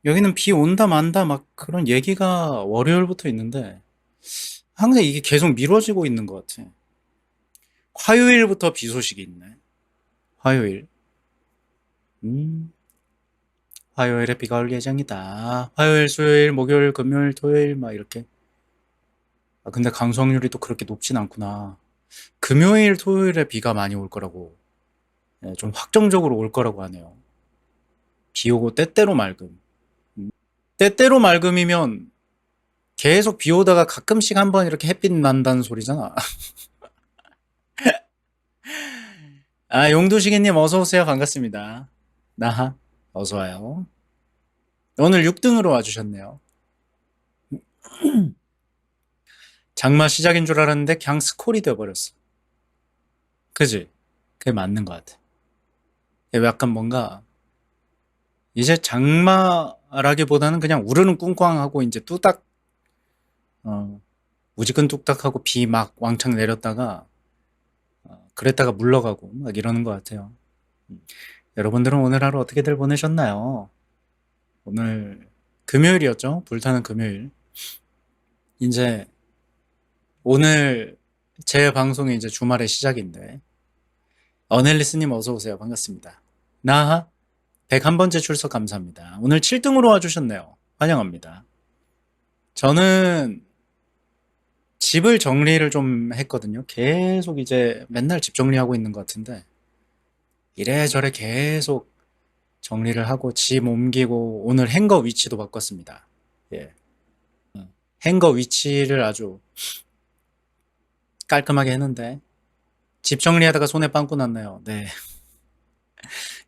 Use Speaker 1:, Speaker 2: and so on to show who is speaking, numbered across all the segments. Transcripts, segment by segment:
Speaker 1: 여기는 비 온다 만다 막 그런 얘기가 월요일부터 있는데 항상 이게 계속 미뤄지고 있는 것 같아. 화요일부터 비 소식이 있네. 화요일. 음, 화요일에 비가 올 예정이다. 화요일, 수요일, 목요일, 금요일, 토요일 막 이렇게. 아, 근데 강수확률이 또 그렇게 높진 않구나. 금요일, 토요일에 비가 많이 올 거라고. 예, 좀 확정적으로 올 거라고 하네요. 비 오고 때때로 맑음. 때때로 맑음이면 계속 비 오다가 가끔씩 한번 이렇게 햇빛 난다는 소리잖아. 아, 용두시기님 어서오세요. 반갑습니다. 나하, 어서와요. 오늘 6등으로 와주셨네요. 장마 시작인 줄 알았는데 그냥 스콜이 돼버렸어. 그지? 그게 맞는 것 같아. 약간 뭔가, 이제 장마라기보다는 그냥 우르는 꿍꽝하고 이제 뚜딱, 어, 우지근 뚝딱하고 비 막 왕창 내렸다가, 그랬다가 물러가고 막 이러는 것 같아요. 여러분들은 오늘 하루 어떻게들 보내셨나요? 오늘 금요일이었죠? 불타는 금요일. 이제 오늘 제 방송이 이제 주말의 시작인데 어넬리스님 어서 오세요. 반갑습니다. 나하 101번째 출석 감사합니다. 오늘 7등으로 와주셨네요. 환영합니다. 저는 집을 정리를 좀 했거든요. 계속 이제 맨날 집 정리하고 있는 것 같은데 이래저래 계속 정리를 하고 집 옮기고 오늘 행거 위치도 바꿨습니다. 예. 행거 위치를 아주 깔끔하게 했는데 집 정리하다가 손에 빵꾸 났네요. 네.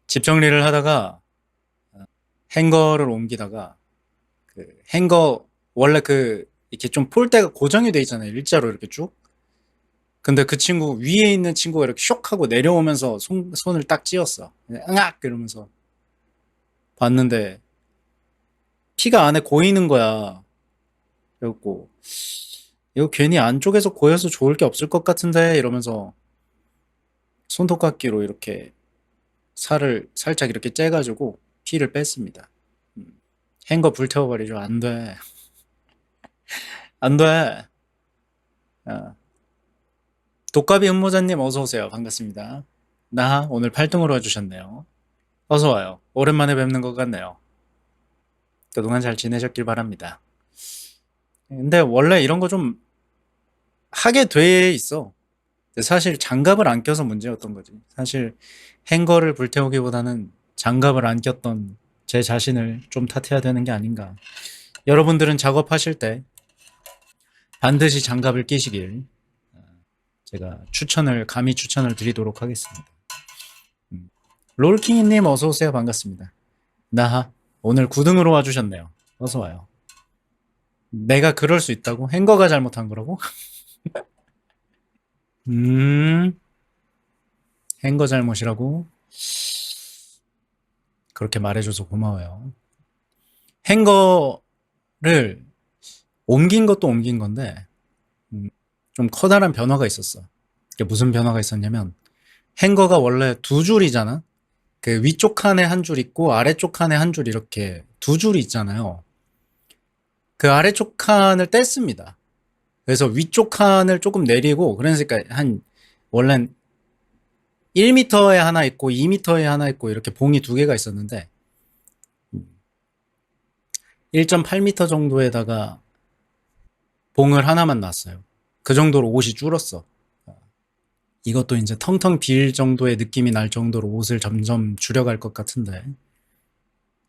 Speaker 1: 집 정리를 하다가 행거를 옮기다가 그 행거 원래 그 이렇게 좀 폴대가 고정이 돼 있잖아요. 일자로 이렇게 쭉. 근데 그 친구 위에 있는 친구가 이렇게 쇽 하고 내려오면서 손을 딱 찧었어. 응악 이러면서 봤는데 피가 안에 고이는 거야. 그래갖고 이거 괜히 안쪽에서 고여서 좋을 게 없을 것 같은데 이러면서 손톱깎이로 이렇게 살을 살짝 이렇게 째가지고 피를 뺐습니다. 행거 불태워버리죠. 안 돼. 안 돼. 어. 독가비 음모자님 어서오세요. 반갑습니다. 나 오늘 8등으로 와주셨네요. 어서와요. 오랜만에 뵙는 것 같네요. 그동안 잘 지내셨길 바랍니다. 근데 원래 이런 거 좀 하게 돼 있어. 사실 장갑을 안 껴서 문제였던 거지. 사실 행거를 불태우기보다는 장갑을 안 꼈던 제 자신을 좀 탓해야 되는 게 아닌가. 여러분들은 작업하실 때 반드시 장갑을 끼시길 제가 감히 추천을 드리도록 하겠습니다. 롤킹이님 어서오세요. 반갑습니다. 나하, 오늘 9등으로 와주셨네요. 어서와요. 내가 그럴 수 있다고? 행거가 잘못한 거라고? 음, 행거 잘못이라고? 그렇게 말해줘서 고마워요. 행거를 옮긴 것도 옮긴 건데, 좀 커다란 변화가 있었어. 그게 무슨 변화가 있었냐면, 행거가 원래 두 줄이잖아? 그 위쪽 칸에 한 줄 있고, 아래쪽 칸에 한 줄 이렇게 두 줄이 있잖아요. 그 아래쪽 칸을 뗐습니다. 그래서 위쪽 칸을 조금 내리고, 그러니까 원래 1m에 하나 있고 2m에 하나 있고 이렇게 봉이 두 개가 있었는데 1.8m 정도에다가 봉을 하나만 놨어요. 그 정도로 옷이 줄었어. 이것도 이제 텅텅 빌 정도의 느낌이 날 정도로 옷을 점점 줄여갈 것 같은데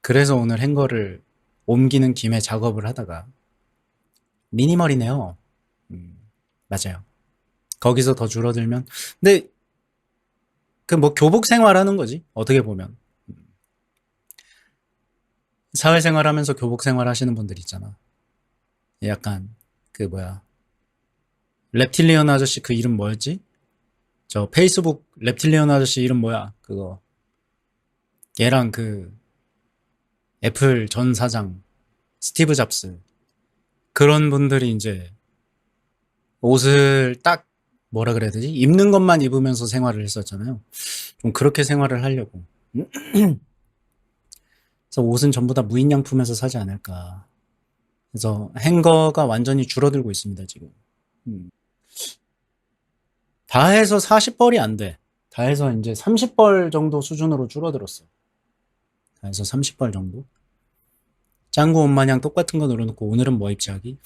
Speaker 1: 그래서 오늘 행거를 옮기는 김에 작업을 하다가 미니멀이네요. 맞아요. 거기서 더 줄어들면 근데 그 뭐 교복 생활하는 거지 어떻게 보면 사회생활하면서 교복 생활하시는 분들 있잖아. 약간 그 뭐야 reptilian 아저씨 그 이름 뭐였지? 저 페이스북 reptilian 아저씨 이름 뭐야? 그거 걔랑 그 애플 전 사장 스티브 잡스 그런 분들이 이제 옷을 딱 뭐라 그래야 되지? 입는 것만 입으면서 생활을 했었잖아요. 좀 그렇게 생활을 하려고. 그래서 옷은 전부 다 무인양품에서 사지 않을까. 그래서 행거가 완전히 줄어들고 있습니다, 지금. 음. 다 해서 40벌이 안 돼. 다 해서 이제 30벌 정도 수준으로 줄어들었어. 다 해서 30벌 정도? 짱구 옷 마냥 똑같은 거 늘어놓고 오늘은 뭐 입지 하기?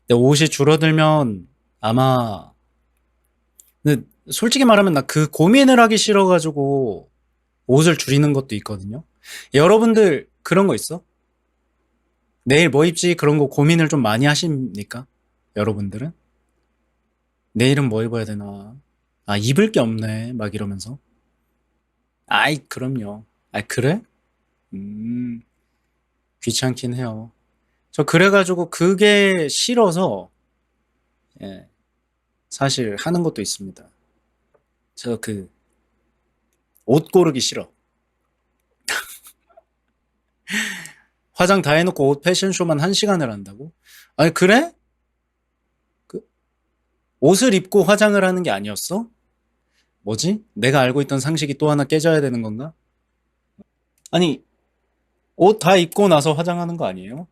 Speaker 1: 근데 옷이 줄어들면 아마, 근데 솔직히 말하면 나 그 고민을 하기 싫어가지고 옷을 줄이는 것도 있거든요. 여러분들 그런 거 있어? 내일 뭐 입지 그런 거 고민을 좀 많이 하십니까? 여러분들은? 내일은 뭐 입어야 되나? 아, 입을 게 없네. 막 이러면서. 아이, 그럼요. 아이, 그래? 음, 귀찮긴 해요. 저 그래가지고 그게 싫어서, 예, 사실 하는 것도 있습니다. 저 그, 옷 고르기 싫어. 화장 다 해놓고 옷 패션쇼만 1시간을 한다고? 아니, 그래? 그, 옷을 입고 화장을 하는 게 아니었어? 뭐지? 내가 알고 있던 상식이 또 하나 깨져야 되는 건가? 아니, 옷 다 입고 나서 화장하는 거 아니에요?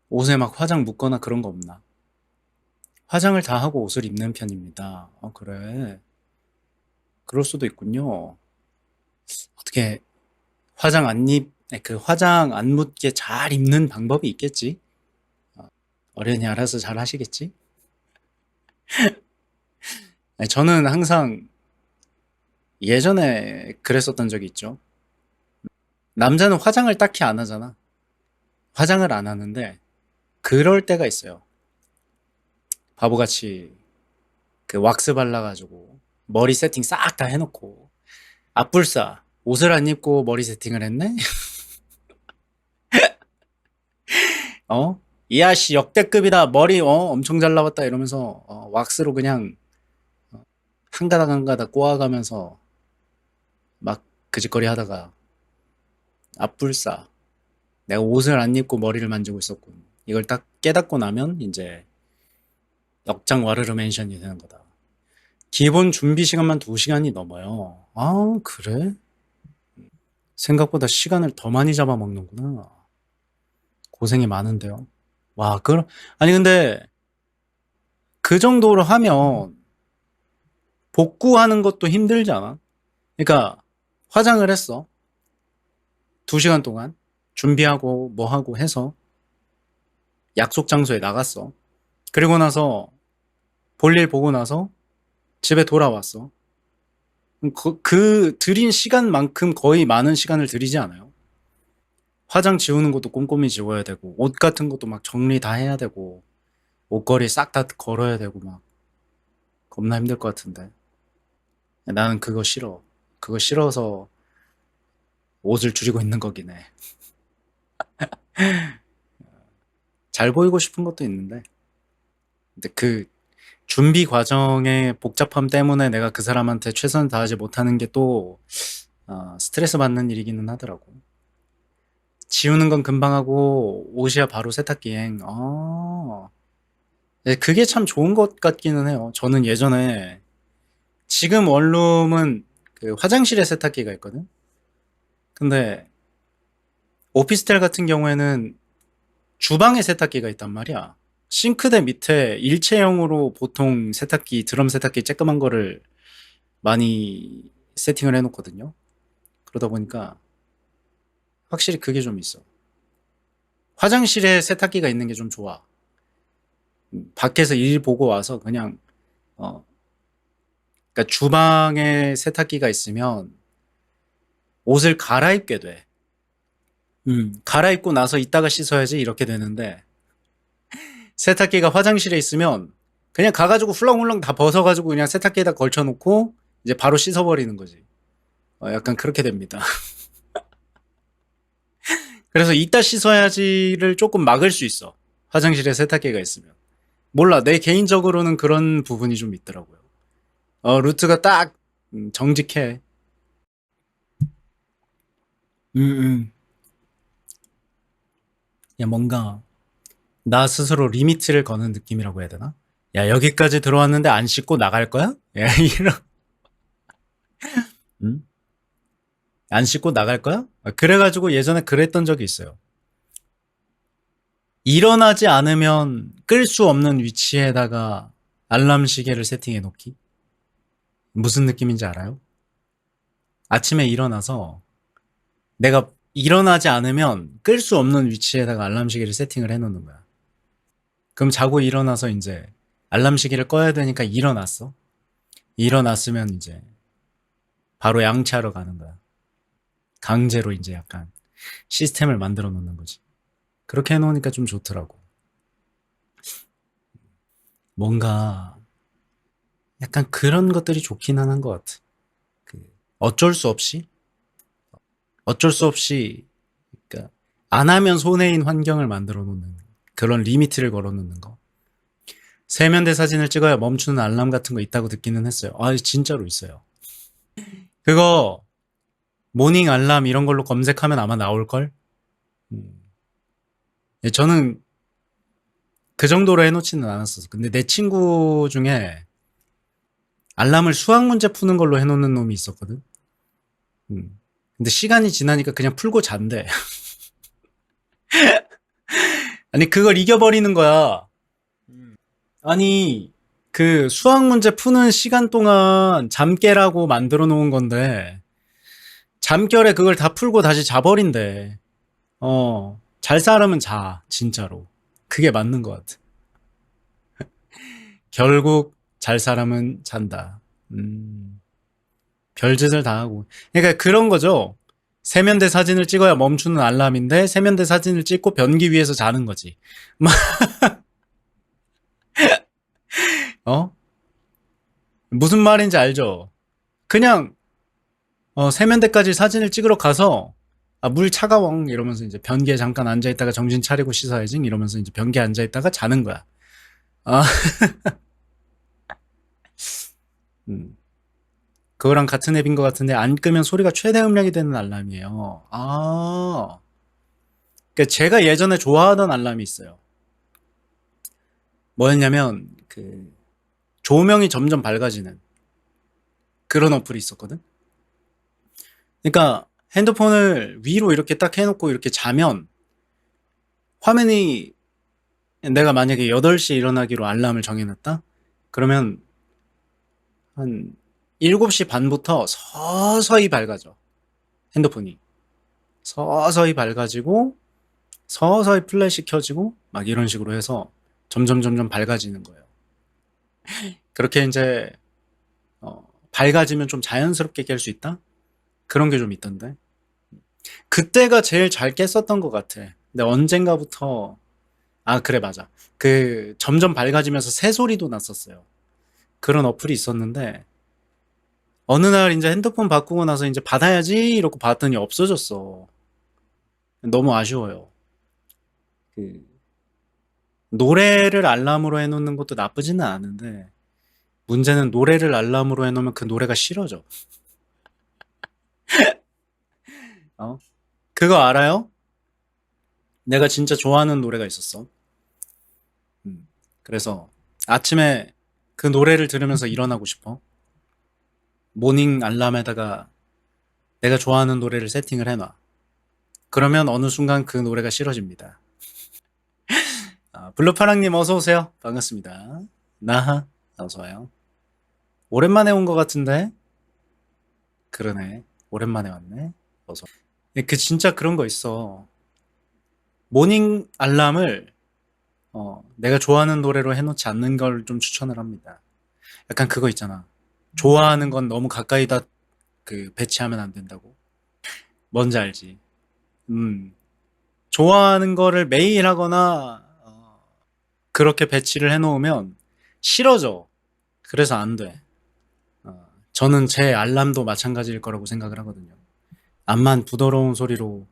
Speaker 1: 옷에 막 화장 묻거나 그런 거 없나? 화장을 다 하고 옷을 입는 편입니다. 그래. 그럴 수도 있군요. 어떻게 화장 안 입, 그 화장 안 묻게 잘 입는 방법이 있겠지? 어련히 알아서 잘 하시겠지? 아니, 저는 항상 예전에 그랬었던 적이 있죠. 남자는 화장을 딱히 안 하잖아. 화장을 안 하는데, 그럴 때가 있어요. 바보같이 그 왁스 발라가지고, 머리 세팅 싹 다 해놓고, 앞불싸, 옷을 안 입고 머리 세팅을 했네? 어? 이 아씨 역대급이다. 머리, 엄청 잘 나왔다. 이러면서, 왁스로 그냥, 한 가닥 한 가닥 꼬아가면서, 막, 그 짓거리 하다가, 앞불싸. 내가 옷을 안 입고 머리를 만지고 있었군. 이걸 딱 깨닫고 나면, 이제, 역장 와르르 멘션이 되는 거다. 기본 준비 시간만 2시간이 넘어요. 아, 그래? 생각보다 시간을 더 많이 잡아먹는구나. 고생이 많은데요. 와, 아니, 근데, 그 정도로 하면, 복구하는 것도 힘들지 않아? 그러니까, 화장을 했어. 2시간 동안. 준비하고, 뭐 하고 해서, 약속 장소에 나갔어. 그리고 나서, 볼일 보고 나서, 집에 돌아왔어. 들인 시간만큼 거의 많은 시간을 들이지 않아요? 화장 지우는 것도 꼼꼼히 지워야 되고, 옷 같은 것도 막 정리 다 해야 되고, 옷걸이 싹 다 걸어야 되고, 막, 겁나 힘들 것 같은데. 나는 그거 싫어. 그거 싫어서 옷을 줄이고 있는 거긴 해. 잘 보이고 싶은 것도 있는데. 근데 그 준비 과정의 복잡함 때문에 내가 그 사람한테 최선을 다하지 못하는 게 또, 스트레스 받는 일이기는 하더라고. 지우는 건 금방 하고, 옷이야 바로 세탁기행. 네, 그게 참 좋은 것 같기는 해요. 저는 예전에, 지금 원룸은 그 화장실에 세탁기가 있거든? 근데, 오피스텔 같은 경우에는 주방에 세탁기가 있단 말이야. 싱크대 밑에 일체형으로 보통 세탁기, 드럼 세탁기 쬐끄만 거를 많이 세팅을 해놓거든요. 그러다 보니까 확실히 그게 좀 있어. 화장실에 세탁기가 있는 게 좀 좋아. 밖에서 일 보고 와서 그냥, 어, 그러니까 주방에 세탁기가 있으면 옷을 갈아입게 돼. 갈아입고 나서 이따가 씻어야지 이렇게 되는데 세탁기가 화장실에 있으면 그냥 가가지고 훌렁훌렁 다 벗어가지고 그냥 세탁기에다 걸쳐놓고 이제 바로 씻어버리는 거지. 약간 그렇게 됩니다. 그래서 이따 씻어야지를 조금 막을 수 있어. 화장실에 세탁기가 있으면. 몰라. 내 개인적으로는 그런 부분이 좀 있더라고요. 루트가 딱 정직해. 음, 음. 야, 뭔가 나 스스로 리미트를 거는 느낌이라고 해야 되나? 야, 여기까지 들어왔는데 안 씻고 나갈 거야? 야, 이런. 안 씻고 나갈 거야? 그래가지고 예전에 그랬던 적이 있어요. 일어나지 않으면 끌 수 없는 위치에다가 알람 시계를 세팅해 놓기. 무슨 느낌인지 알아요? 아침에 일어나서 내가 일어나지 않으면 끌 수 없는 위치에다가 알람 시계를 세팅을 해 놓는 거야. 그럼 자고 일어나서 이제 알람 시계를 꺼야 되니까 일어났어. 일어났으면 이제 바로 양치하러 가는 거야. 강제로 이제 약간 시스템을 만들어 놓는 거지. 그렇게 해 놓으니까 좀 좋더라고. 뭔가 약간 그런 것들이 좋긴 한 것 같아. 그 어쩔 수 없이 어쩔 수 없이 그러니까 안 하면 손해인 환경을 만들어 놓는 그런 리미트를 걸어 놓는 거. 세면대 사진을 찍어야 멈추는 알람 같은 거 있다고 듣기는 했어요. 아, 진짜로 있어요. 그거 모닝 알람 이런 걸로 검색하면 아마 나올걸? 음. 예, 저는 그 정도로 해놓지는 않았었어. 근데 내 친구 중에 알람을 수학 문제 푸는 걸로 해놓는 놈이 있었거든. 근데 시간이 지나니까 그냥 풀고 잔대. 아니, 그걸 이겨버리는 거야. 아니, 그 수학 문제 푸는 시간 동안 잠깨라고 만들어 놓은 건데, 잠결에 그걸 다 풀고 다시 자버린대. 잘 살면 자, 진짜로. 그게 맞는 것 같아. 결국 잘 사람은 잔다. 별짓을 다 하고. 그러니까 그런 거죠. 세면대 사진을 찍어야 멈추는 알람인데, 세면대 사진을 찍고 변기 위에서 자는 거지. 어? 무슨 말인지 알죠? 그냥, 세면대까지 사진을 찍으러 가서, 아, 물 차가워. 이러면서 이제 변기에 잠깐 앉아있다가 정신 차리고 씻어야지. 이러면서 이제 변기에 앉아있다가 자는 거야. 아, 음. 그거랑 같은 앱인 것 같은데, 안 끄면 소리가 최대 음량이 되는 알람이에요. 아. 그러니까 제가 예전에 좋아하던 알람이 있어요. 뭐였냐면, 조명이 점점 밝아지는 그런 어플이 있었거든? 그러니까 핸드폰을 위로 이렇게 딱 해놓고 이렇게 자면 화면이 내가 만약에 8시에 일어나기로 알람을 정해놨다? 그러면 한 7시 반부터 서서히 밝아져. 핸드폰이. 서서히 밝아지고 서서히 플래시 켜지고 막 이런 식으로 해서 점점 밝아지는 거예요. 그렇게 이제 밝아지면 좀 자연스럽게 깰 수 있다? 그런 게 좀 있던데. 그때가 제일 잘 깼었던 것 같아. 근데 언젠가부터 아 그래 맞아. 점점 밝아지면서 새소리도 났었어요. 그런 어플이 있었는데 어느 날 이제 핸드폰 바꾸고 나서 이제 받아야지 이러고 봤더니 없어졌어. 너무 아쉬워요. 그 노래를 알람으로 해놓는 것도 나쁘지는 않은데 문제는 노래를 알람으로 해놓으면 그 노래가 싫어져. 어? 그거 알아요? 내가 진짜 좋아하는 노래가 있었어. 음. 그래서 아침에 그 노래를 들으면서 일어나고 싶어. 모닝 알람에다가 내가 좋아하는 노래를 세팅을 해놔. 그러면 어느 순간 그 노래가 싫어집니다. 아, 블루파랑님 어서 오세요. 반갑습니다. 나하 어서 와요. 오랜만에 온 것 같은데? 그러네. 오랜만에 왔네. 어서. 진짜 그런 거 있어. 모닝 알람을 내가 좋아하는 노래로 해놓지 않는 걸 좀 추천을 합니다. 약간 그거 있잖아. 좋아하는 건 너무 가까이다 배치하면 안 된다고. 뭔지 알지? 음. 좋아하는 거를 매일 하거나 그렇게 배치를 해놓으면 싫어져. 그래서 안 돼. 저는 제 알람도 마찬가지일 거라고 생각을 하거든요. 암만 부드러운 소리로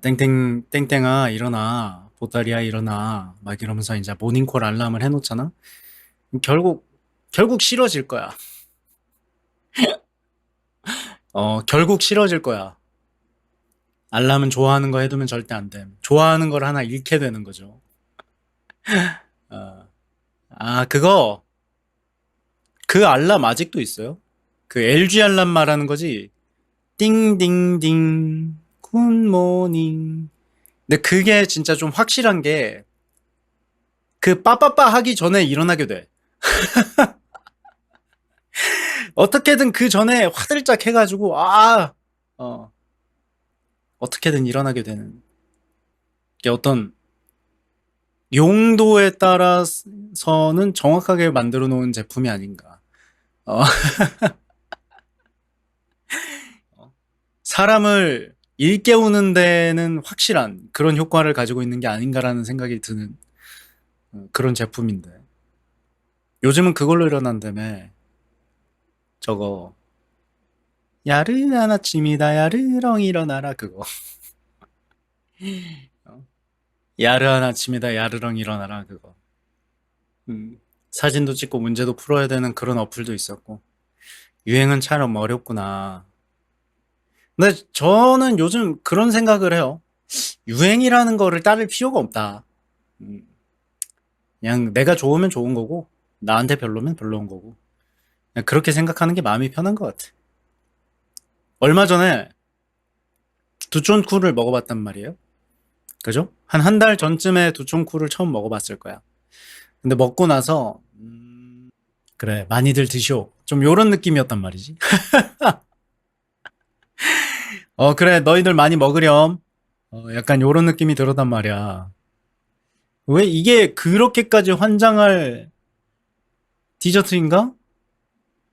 Speaker 1: 땡땡 땡땡아 일어나 보따리야 일어나 막 이러면서 이제 모닝콜 알람을 해놓잖아. 결국 결국 싫어질 거야. 결국 싫어질 거야. 알람은 좋아하는 거 해두면 절대 안 돼. 좋아하는 걸 하나 잃게 되는 거죠. 어, 그거 그 알람 아직도 있어요? 그 LG 알람 말하는 거지? 띵띵띵 굿모닝. 근데 그게 진짜 좀 확실한 게 그 빠빠빠 하기 전에 일어나게 돼. 어떻게든 그 전에 화들짝 해가지고 어, 어떻게든 일어나게 되는 게 어떤 용도에 따라서는 정확하게 만들어 놓은 제품이 아닌가. 어, 사람을 일깨우는 데는 확실한 그런 효과를 가지고 있는 게 아닌가라는 생각이 드는 그런 제품인데 요즘은 그걸로 일어난다며. 저거 야르한 아침이다 야르렁 일어나라 그거. 어? 야르한 아침이다 야르렁 일어나라 그거. 사진도 찍고 문제도 풀어야 되는 그런 어플도 있었고 유행은 참 어렵구나. 근데 저는 요즘 그런 생각을 해요. 유행이라는 거를 따를 필요가 없다. 음, 그냥 내가 좋으면 좋은 거고 나한테 별로면 별로인 거고 그냥 그렇게 생각하는 게 마음이 편한 것 같아. 얼마 전에 두촌쿠를 먹어봤단 말이에요. 그죠? 한 달 전쯤에 두촌쿠를 처음 먹어봤을 거야. 근데 먹고 나서 그래 많이들 드시오 좀 요런 느낌이었단 말이지. 그래 너희들 많이 먹으렴. 약간 요런 느낌이 들었단 말이야. 왜 이게 그렇게까지 환장할 디저트인가?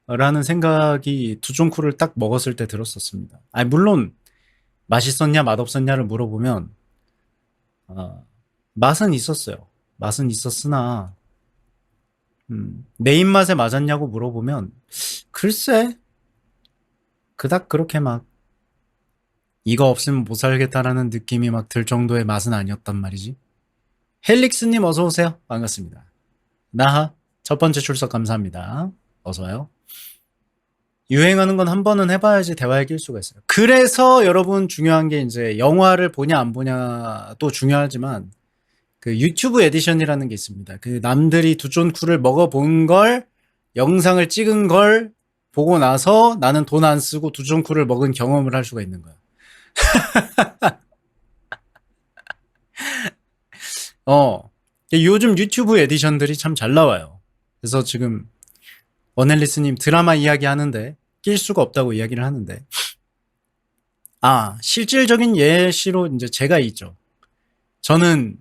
Speaker 1: 라는 생각이 두종쿠를 딱 먹었을 때 들었었습니다. 아니, 물론 맛있었냐 맛없었냐를 물어보면 어, 맛은 있었어요. 맛은 있었으나 내 입맛에 맞았냐고 물어보면 글쎄 그닥 그렇게 막 이거 없으면 못 살겠다라는 느낌이 막 들 정도의 맛은 아니었단 말이지. 헬릭스님 어서 오세요. 반갑습니다. 나하 첫 번째 출석 감사합니다. 어서 와요. 유행하는 건 한 번은 해봐야지 대화에 낄 수가 있어요. 그래서 여러분 중요한 게 이제 영화를 보냐 안 보냐도 중요하지만 그 유튜브 에디션이라는 게 있습니다. 그 남들이 두촌쿠를 먹어본 걸 영상을 찍은 걸 보고 나서 나는 돈 안 쓰고 두촌쿠를 먹은 경험을 할 수가 있는 거야. 어. 요즘 유튜브 에디션들이 참 잘 나와요. 그래서 지금 원앨리스님 드라마 이야기 하는데 낄 수가 없다고 이야기를 하는데 실질적인 예시로 이제 제가 있죠. 저는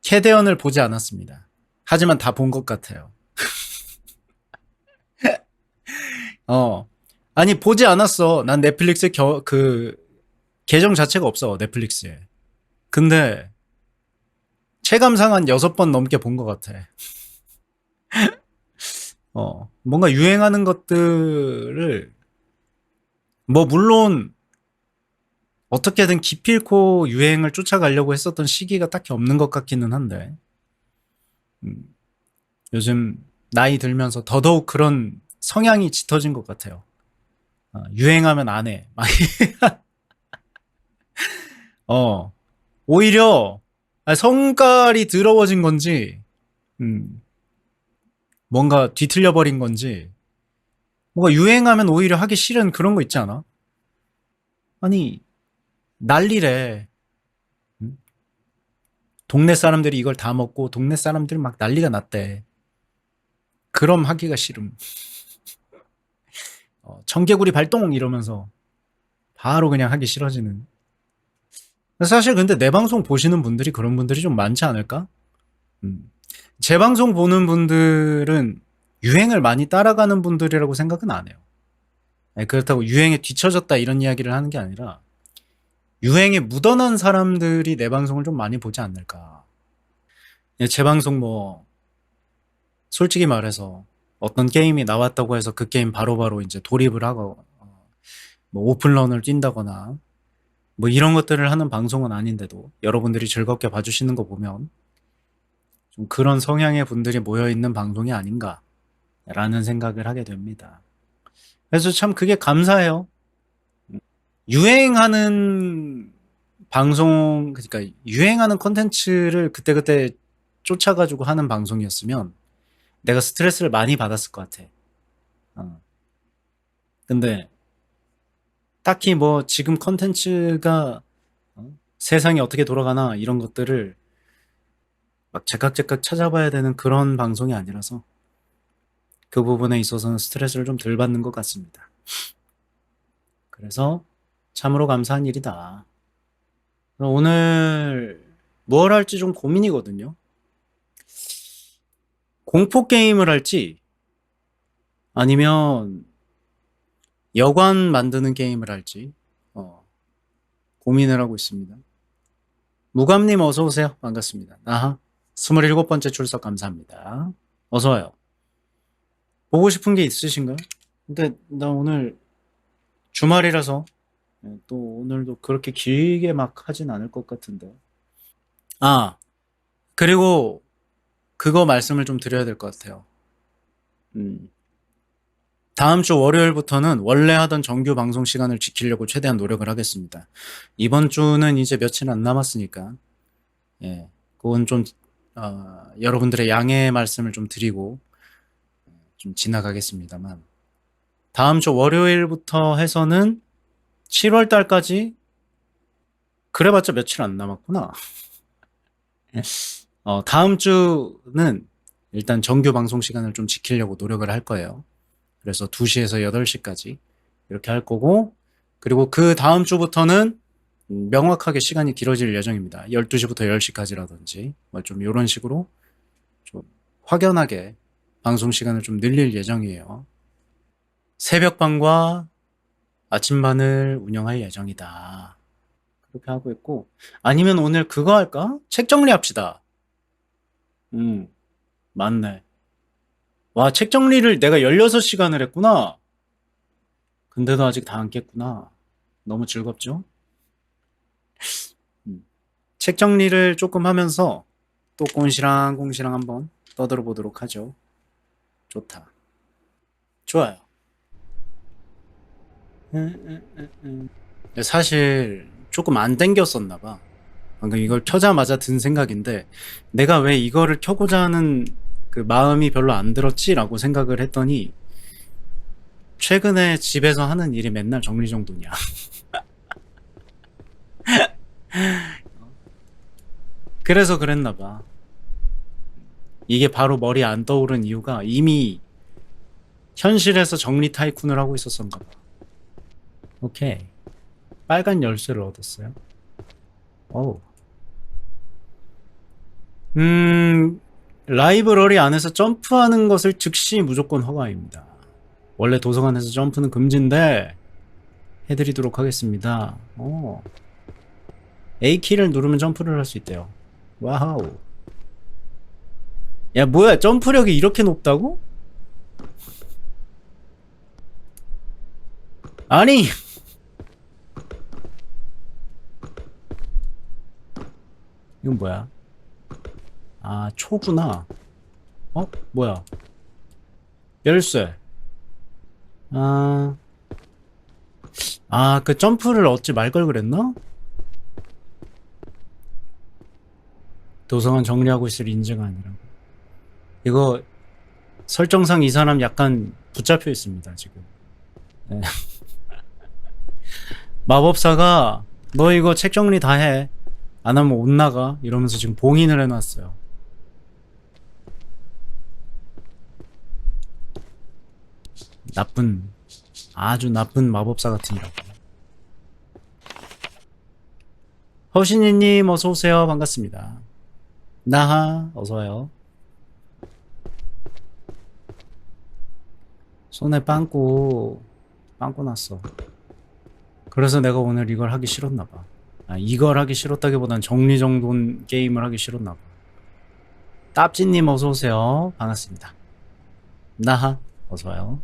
Speaker 1: 캐대언을 보지 않았습니다. 하지만 다 본 것 같아요. 어. 아니, 보지 않았어. 난 넷플릭스에 그, 계정 자체가 없어, 넷플릭스에. 근데, 체감상 한 6번 넘게 본 것 같아. 뭔가 유행하는 것들을, 뭐, 물론, 어떻게든 기필코 유행을 쫓아가려고 했었던 시기가 딱히 없는 것 같기는 한데, 음, 요즘 나이 들면서 더더욱 그런 성향이 짙어진 것 같아요. 유행하면 안 해. 어, 오히려 성깔이 더러워진 건지, 음, 뭔가 뒤틀려 버린 건지, 뭔가 유행하면 오히려 하기 싫은 그런 거 있지 않아? 아니, 난리래. 음? 동네 사람들이 이걸 다 먹고 동네 사람들이 막 난리가 났대. 그럼 하기가 싫음. 청개구리 발동 이러면서 바로 그냥 하기 싫어지는. 사실 근데 내 방송 보시는 분들이 그런 분들이 좀 많지 않을까? 음. 제 방송 보는 분들은 유행을 많이 따라가는 분들이라고 생각은 안 해요. 아니, 그렇다고 유행에 뒤처졌다 이런 이야기를 하는 게 아니라 유행에 묻어난 사람들이 내 방송을 좀 많이 보지 않을까. 제 방송 뭐 솔직히 말해서 어떤 게임이 나왔다고 해서 그 게임 바로바로 이제 돌입을 하고 뭐 오픈런을 뛴다거나 뭐 이런 것들을 하는 방송은 아닌데도 여러분들이 즐겁게 봐주시는 거 보면 좀 그런 성향의 분들이 모여 있는 방송이 아닌가라는 생각을 하게 됩니다. 그래서 참 그게 감사해요. 유행하는 방송, 그러니까 유행하는 콘텐츠를 그때그때 쫓아가지고 하는 방송이었으면 내가 스트레스를 많이 받았을 것 같아. 어. 근데 딱히 뭐 지금 컨텐츠가 세상이 어떻게 돌아가나 이런 것들을 막 제깍제깍 찾아봐야 되는 그런 방송이 아니라서 그 부분에 있어서는 스트레스를 좀 덜 받는 것 같습니다. 그래서 참으로 감사한 일이다. 오늘 뭘 할지 좀 고민이거든요. 공포 게임을 할지 아니면 여관 만드는 게임을 할지 고민을 하고 있습니다. 무감님 어서 오세요. 반갑습니다. 아하. 27번째 출석 감사합니다. 어서 와요. 보고 싶은 게 있으신가요? 근데 나 오늘 주말이라서 또 오늘도 그렇게 길게 막 하진 않을 것 같은데. 아, 그리고 그거 말씀을 좀 드려야 될 것 같아요. 음, 다음 주 월요일부터는 원래 하던 정규 방송 시간을 지키려고 최대한 노력을 하겠습니다. 이번 주는 이제 며칠 안 남았으니까, 예, 그건 좀, 여러분들의 양해의 말씀을 좀 드리고, 좀 지나가겠습니다만, 다음 주 월요일부터 해서는 7월 달까지, 그래봤자 며칠 안 남았구나. 다음 주는 일단 정규 방송 시간을 좀 지키려고 노력을 할 거예요. 그래서 2시에서 8시까지 이렇게 할 거고, 그리고 그 다음 주부터는 명확하게 시간이 길어질 예정입니다. 12시부터 10시까지라든지, 뭐 좀 이런 식으로 좀 확연하게 방송 시간을 좀 늘릴 예정이에요. 새벽반과 아침반을 운영할 예정이다. 그렇게 하고 있고, 아니면 오늘 그거 할까? 책 정리합시다. 음, 맞네. 와, 책 정리를 내가 16시간을 했구나. 근데도 아직 다 안 깼구나. 너무 즐겁죠? 음. 책 정리를 조금 하면서 또 꽁시랑꽁시랑 한번 떠들어 보도록 하죠. 좋다. 좋아요. 사실 조금 안 땡겼었나 봐. 방금 이걸 켜자마자 든 생각인데 내가 왜 이거를 켜고자 하는 그 마음이 별로 안 들었지라고 생각을 했더니 최근에 집에서 하는 일이 맨날 정리정돈이야. 그래서 그랬나 봐. 이게 바로 머리에 안 떠오른 이유가 이미 현실에서 정리 타이쿤을 하고 있었던가 봐. 오케이. 빨간 열쇠를 얻었어요. 어우. 음, 라이브러리 안에서 점프하는 것을 즉시 무조건 허가입니다. 원래 도서관에서 점프는 금지인데 해드리도록 하겠습니다. A키를 누르면 점프를 할 수 있대요. 와우. 야, 뭐야, 점프력이 이렇게 높다고? 아니, 이건 뭐야? 아, 초구나. 뭐야? 열쇠. 아, 그 점프를 얻지 말 걸 그랬나? 도서관 정리하고 있을 인재가 아니라. 이거 설정상 이 사람 약간 붙잡혀 있습니다, 지금. 네. 마법사가 너 이거 책 정리 다 해. 안 하면 못 나가. 이러면서 지금 봉인을 해놨어요. 나쁜, 아주 나쁜 마법사 같으니라고. 허신이님 어서오세요. 반갑습니다. 나하 어서와요. 손에 빵꾸 났어. 그래서 내가 오늘 이걸 하기 싫었나봐. 이걸 하기 싫었다기보단 정리정돈 게임을 하기 싫었나봐. 따찌님 어서오세요. 반갑습니다. 나하 어서와요.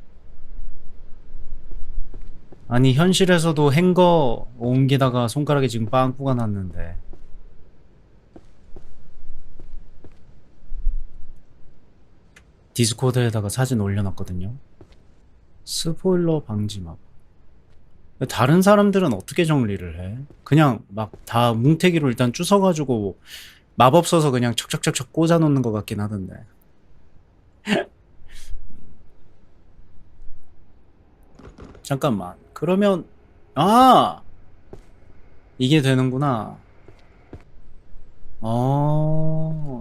Speaker 1: 아니 현실에서도 행거 옮기다가 손가락에 지금 빵꾸가 났는데 디스코드에다가 사진 올려놨거든요. 스포일러 방지막. 다른 사람들은 어떻게 정리를 해? 그냥 막 다 뭉태기로 일단 주워가지고 마법 써서 그냥 척척척척 꽂아놓는 것 같긴 하던데. 잠깐만. 그러면 아! 이게 되는구나.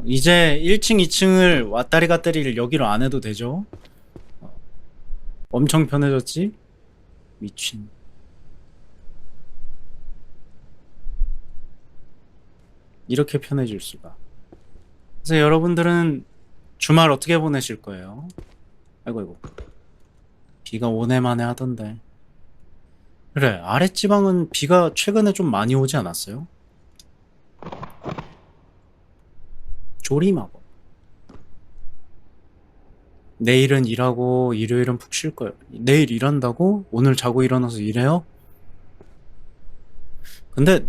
Speaker 1: 이제 1층, 2층을 왔다리 갔다리를 여기로 안 해도 되죠? 엄청 편해졌지? 미친. 이렇게 편해질 수가. 그래서 여러분들은 주말 어떻게 보내실 거예요? 아이고, 아이고. 비가 오네 마네 하던데. 그래, 아랫지방은 비가 최근에 좀 많이 오지 않았어요? 조림하고. 내일은 일하고 일요일은 푹 쉴 거예요. 내일 일한다고? 오늘 자고 일어나서 일해요? 근데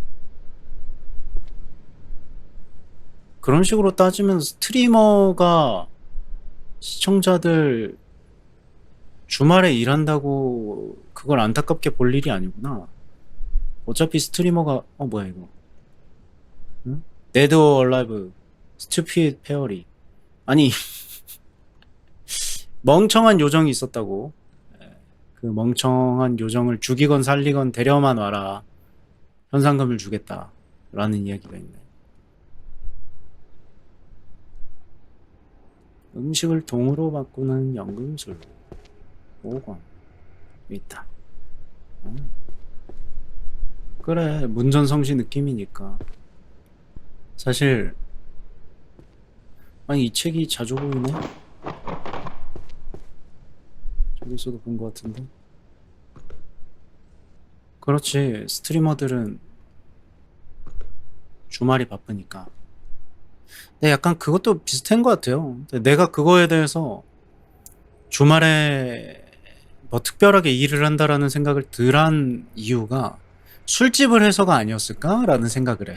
Speaker 1: 그런 식으로 따지면 스트리머가 시청자들 주말에 일한다고 그걸 안타깝게 볼 일이 아니구나. 어차피 스트리머가 뭐야 이거? 응? 데드 어 얼라이브 스튜피드 페어리. 아니 멍청한 요정이 있었다고. 그 멍청한 요정을 죽이건 살리건 데려만 와라. 현상금을 주겠다. 라는 이야기가 있네. 음식을 돈으로 바꾸는 연금술. 5권. 있다. 그래, 문전성시 느낌이니까. 사실, 아니, 이 책이 자주 보이네? 저기서도 본 것 같은데? 그렇지, 스트리머들은 주말이 바쁘니까. 근데 약간 그것도 비슷한 것 같아요. 내가 그거에 대해서 주말에 뭐 특별하게 일을 한다라는 생각을 덜 한 이유가 술집을 해서가 아니었을까라는 생각을 해.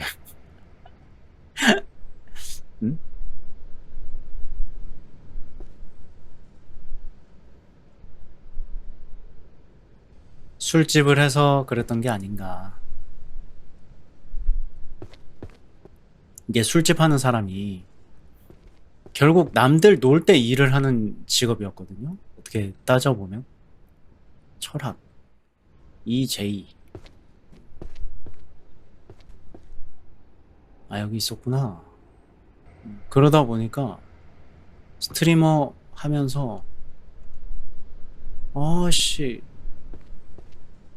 Speaker 1: 응? 술집을 해서 그랬던 게 아닌가. 이게 술집 하는 사람이 결국 남들 놀 때 일을 하는 직업이었거든요. 어떻게 따져보면. 철학. EJ. 아, 여기 있었구나. 그러다 보니까 스트리머 하면서 아씨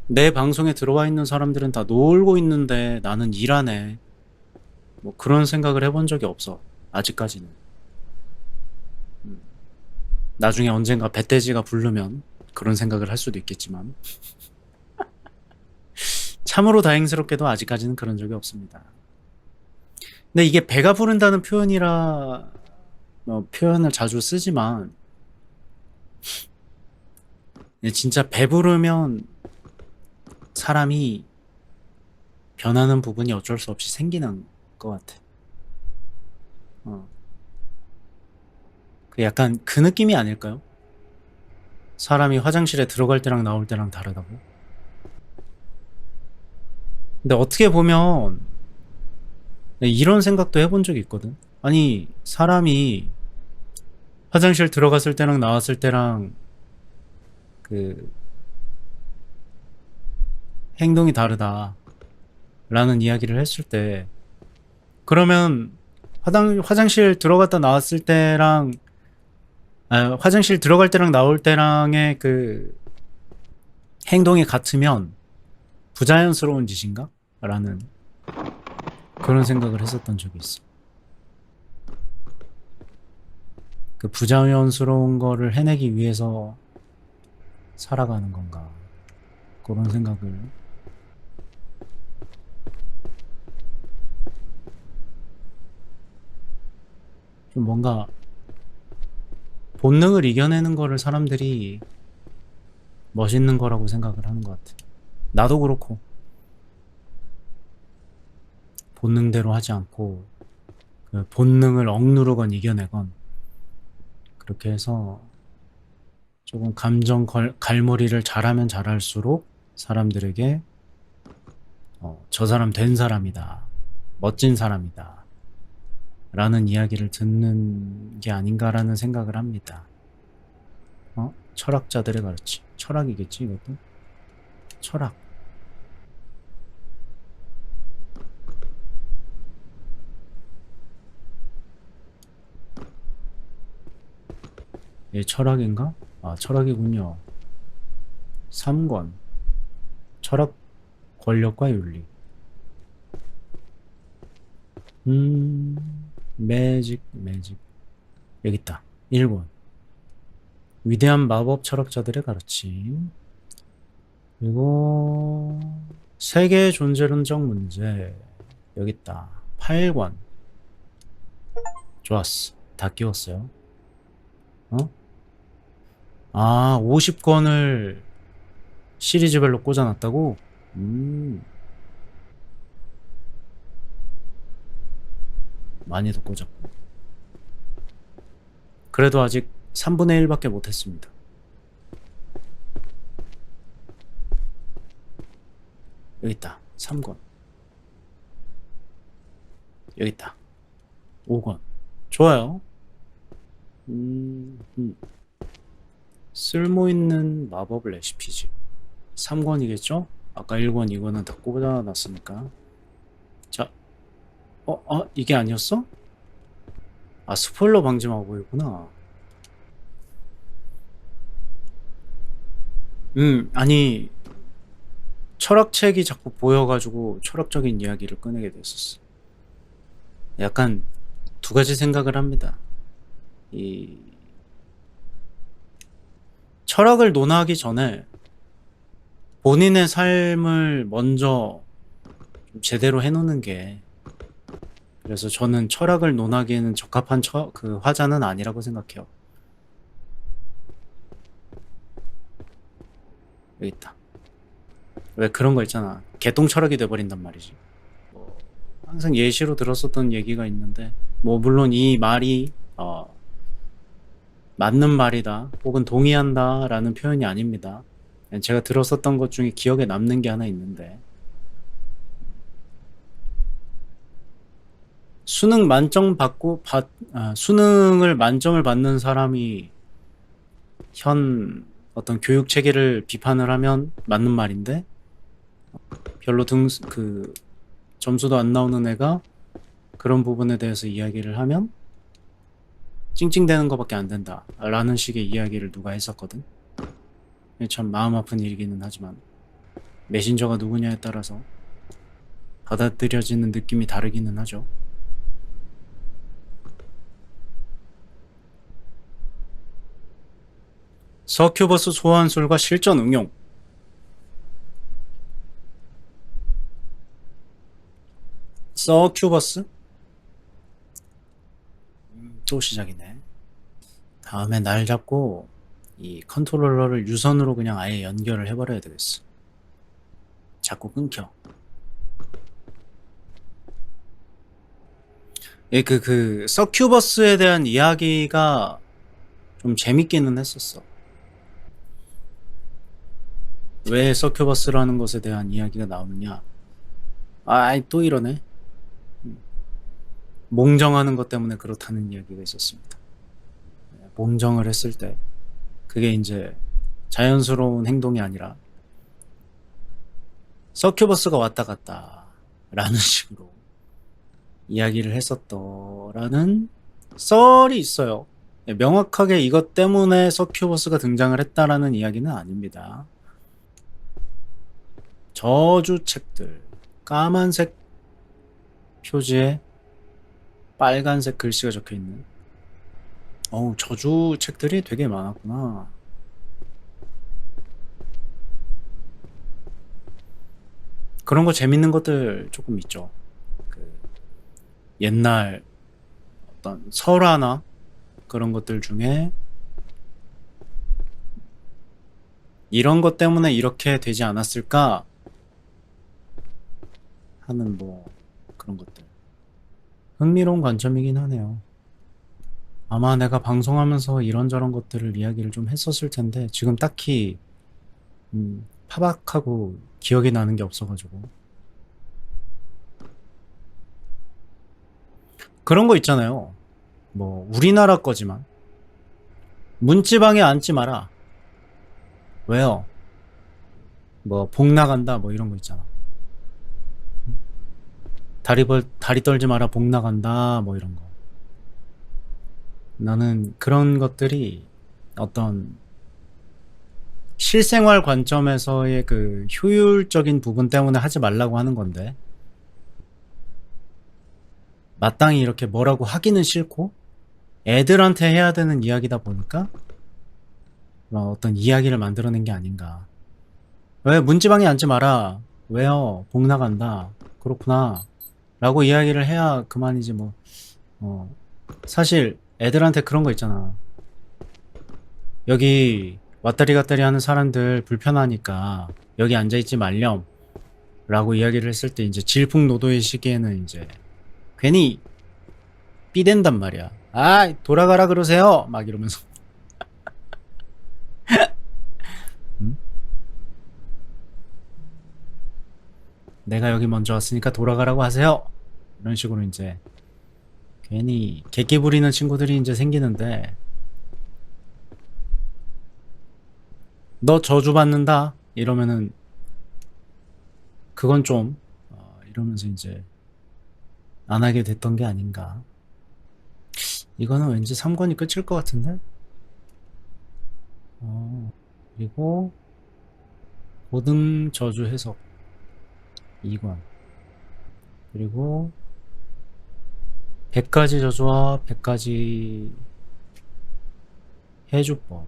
Speaker 1: 내 방송에 들어와 있는 사람들은 다 놀고 있는데 나는 일하네. 뭐 그런 생각을 해본 적이 없어. 아직까지는. 나중에 언젠가 배돼지가 부르면 그런 생각을 할 수도 있겠지만 참으로 다행스럽게도 아직까지는 그런 적이 없습니다. 근데 이게 배가 부른다는 표현이라 표현을 자주 쓰지만 진짜 배부르면 사람이 변하는 부분이 어쩔 수 없이 생기는 것 같아. 그 약간 그 느낌이 아닐까요? 사람이 화장실에 들어갈 때랑 나올 때랑 다르다고. 근데 어떻게 보면 이런 생각도 해본 적이 있거든. 아니 사람이 화장실 들어갔을 때랑 나왔을 때랑 그 행동이 다르다 라는 이야기를 했을 때 그러면 화장실 들어갔다 나왔을 때랑 화장실 들어갈 때랑 나올 때랑의 그 행동이 같으면 부자연스러운 짓인가? 라는 그런 생각을 했었던 적이 있어. 그 부자연스러운 거를 해내기 위해서 살아가는 건가? 그런 생각을 좀 뭔가 본능을 이겨내는 거를 사람들이 멋있는 거라고 생각을 하는 것 같아. 나도 그렇고 본능대로 하지 않고 그 본능을 억누르건 이겨내건 그렇게 해서 조금 감정 갈무리를 잘하면 잘할수록 사람들에게 저 사람 된 사람이다, 멋진 사람이다 라는 이야기를 듣는 게 아닌가라는 생각을 합니다. 철학자들의 가르침. 철학이겠지 이것도? 철학. 얘 철학인가? 아, 철학이군요. 3권. 철학, 권력과 윤리. 매직. 여기 있다. 1권. 위대한 마법 철학자들의 가르침. 그리고 세계 존재론적 문제. 여기 있다. 8권. 좋았어. 다 끼웠어요. 어? 아, 50권을 시리즈별로 꽂아놨다고? 많이도 꽂았고. 그래도 아직 3분의 1밖에 못했습니다. 여기 있다. 3권. 여기 있다. 5권. 좋아요. 쓸모있는 마법 레시피집. 3권이겠죠? 아까 1권, 2권은 다 꽂아놨으니까. 자, 이게 아니었어? 아, 스포일러 방지 마법이구나. 아니, 철학책이 자꾸 보여가지고 철학적인 이야기를 꺼내게 됐었어. 약간 두 가지 생각을 합니다. 이 철학을 논하기 전에 본인의 삶을 먼저 좀 제대로 해놓는 게, 그래서 저는 철학을 논하기에는 적합한 그 화자는 아니라고 생각해요. 여기 있다. 왜 그런 거 있잖아. 개똥 철학이 돼버린단 말이지. 뭐 항상 예시로 들었었던 얘기가 있는데, 뭐 물론 이 말이 맞는 말이다 혹은 동의한다 라는 표현이 아닙니다. 제가 들었었던 것 중에 기억에 남는 게 하나 있는데, 수능 만점 받고 수능을 만점을 받는 사람이 현 어떤 교육 체계를 비판을 하면 맞는 말인데, 별로 그 점수도 안 나오는 애가 그런 부분에 대해서 이야기를 하면 찡찡대는 것밖에 안 된다 라는 식의 이야기를 누가 했었거든. 참 마음 아픈 일이기는 하지만 메신저가 누구냐에 따라서 받아들여지는 느낌이 다르기는 하죠. 서큐버스 소환술과 실전 응용. 서큐버스? 또 시작이네. 다음에 날 잡고 이 컨트롤러를 유선으로 그냥 아예 연결을 해버려야 되겠어. 자꾸 끊겨. 그 서큐버스에 대한 이야기가 좀 재밌기는 했었어. 왜 서큐버스라는 것에 대한 이야기가 나오느냐. 또 이러네. 몽정하는 것 때문에 그렇다는 이야기가 있었습니다. 몽정을 했을 때 그게 이제 자연스러운 행동이 아니라 서큐버스가 왔다 갔다 라는 식으로 이야기를 했었더라는 썰이 있어요. 명확하게 이것 때문에 서큐버스가 등장을 했다라는 이야기는 아닙니다. 저주책들, 까만색 표지에 빨간색 글씨가 적혀있는, 저주책들이 되게 많았구나. 그런 거 재밌는 것들 조금 있죠. 그 옛날 어떤 설화나 그런 것들 중에 이런 것 때문에 이렇게 되지 않았을까 하는 뭐 그런 것들. 흥미로운 관점이긴 하네요. 아마 내가 방송하면서 이런저런 것들을 이야기를 좀 했었을 텐데 지금 딱히 파박하고 기억이 나는 게 없어가지고. 그런 거 있잖아요. 뭐 우리나라 거지만 문지방에 앉지 마라. 왜요? 뭐 복 나간다 뭐 이런 거 있잖아. 다리 떨지 마라 복 나간다 뭐 이런 거. 나는 그런 것들이 어떤 실생활 관점에서의 그 효율적인 부분 때문에 하지 말라고 하는 건데, 마땅히 이렇게 뭐라고 하기는 싫고 애들한테 해야 되는 이야기다 보니까 어떤 이야기를 만들어낸 게 아닌가. 왜 문지방에 앉지 마라? 왜요? 복 나간다. 그렇구나. 라고 이야기를 해야 그만이지 뭐. 어, 사실 애들한테 그런 거 있잖아. 여기 왔다리 갔다리 하는 사람들 불편하니까 여기 앉아있지 말렴. 라고 이야기를 했을 때 이제 질풍노도의 시기에는 이제 괜히 삐댄단 말이야. 아, 돌아가라 그러세요. 막 이러면서. 음? 내가 여기 먼저 왔으니까 돌아가라고 하세요. 이런 식으로 이제 괜히 객기 부리는 친구들이 이제 생기는데, 너 저주받는다 이러면은 그건 좀 이러면서 이제 안 하게 됐던 게 아닌가. 이거는 왠지 3권이 끝일 것 같은데. 그리고 고등 저주 해석 2권, 그리고 100가지 저주와 100가지 해주법,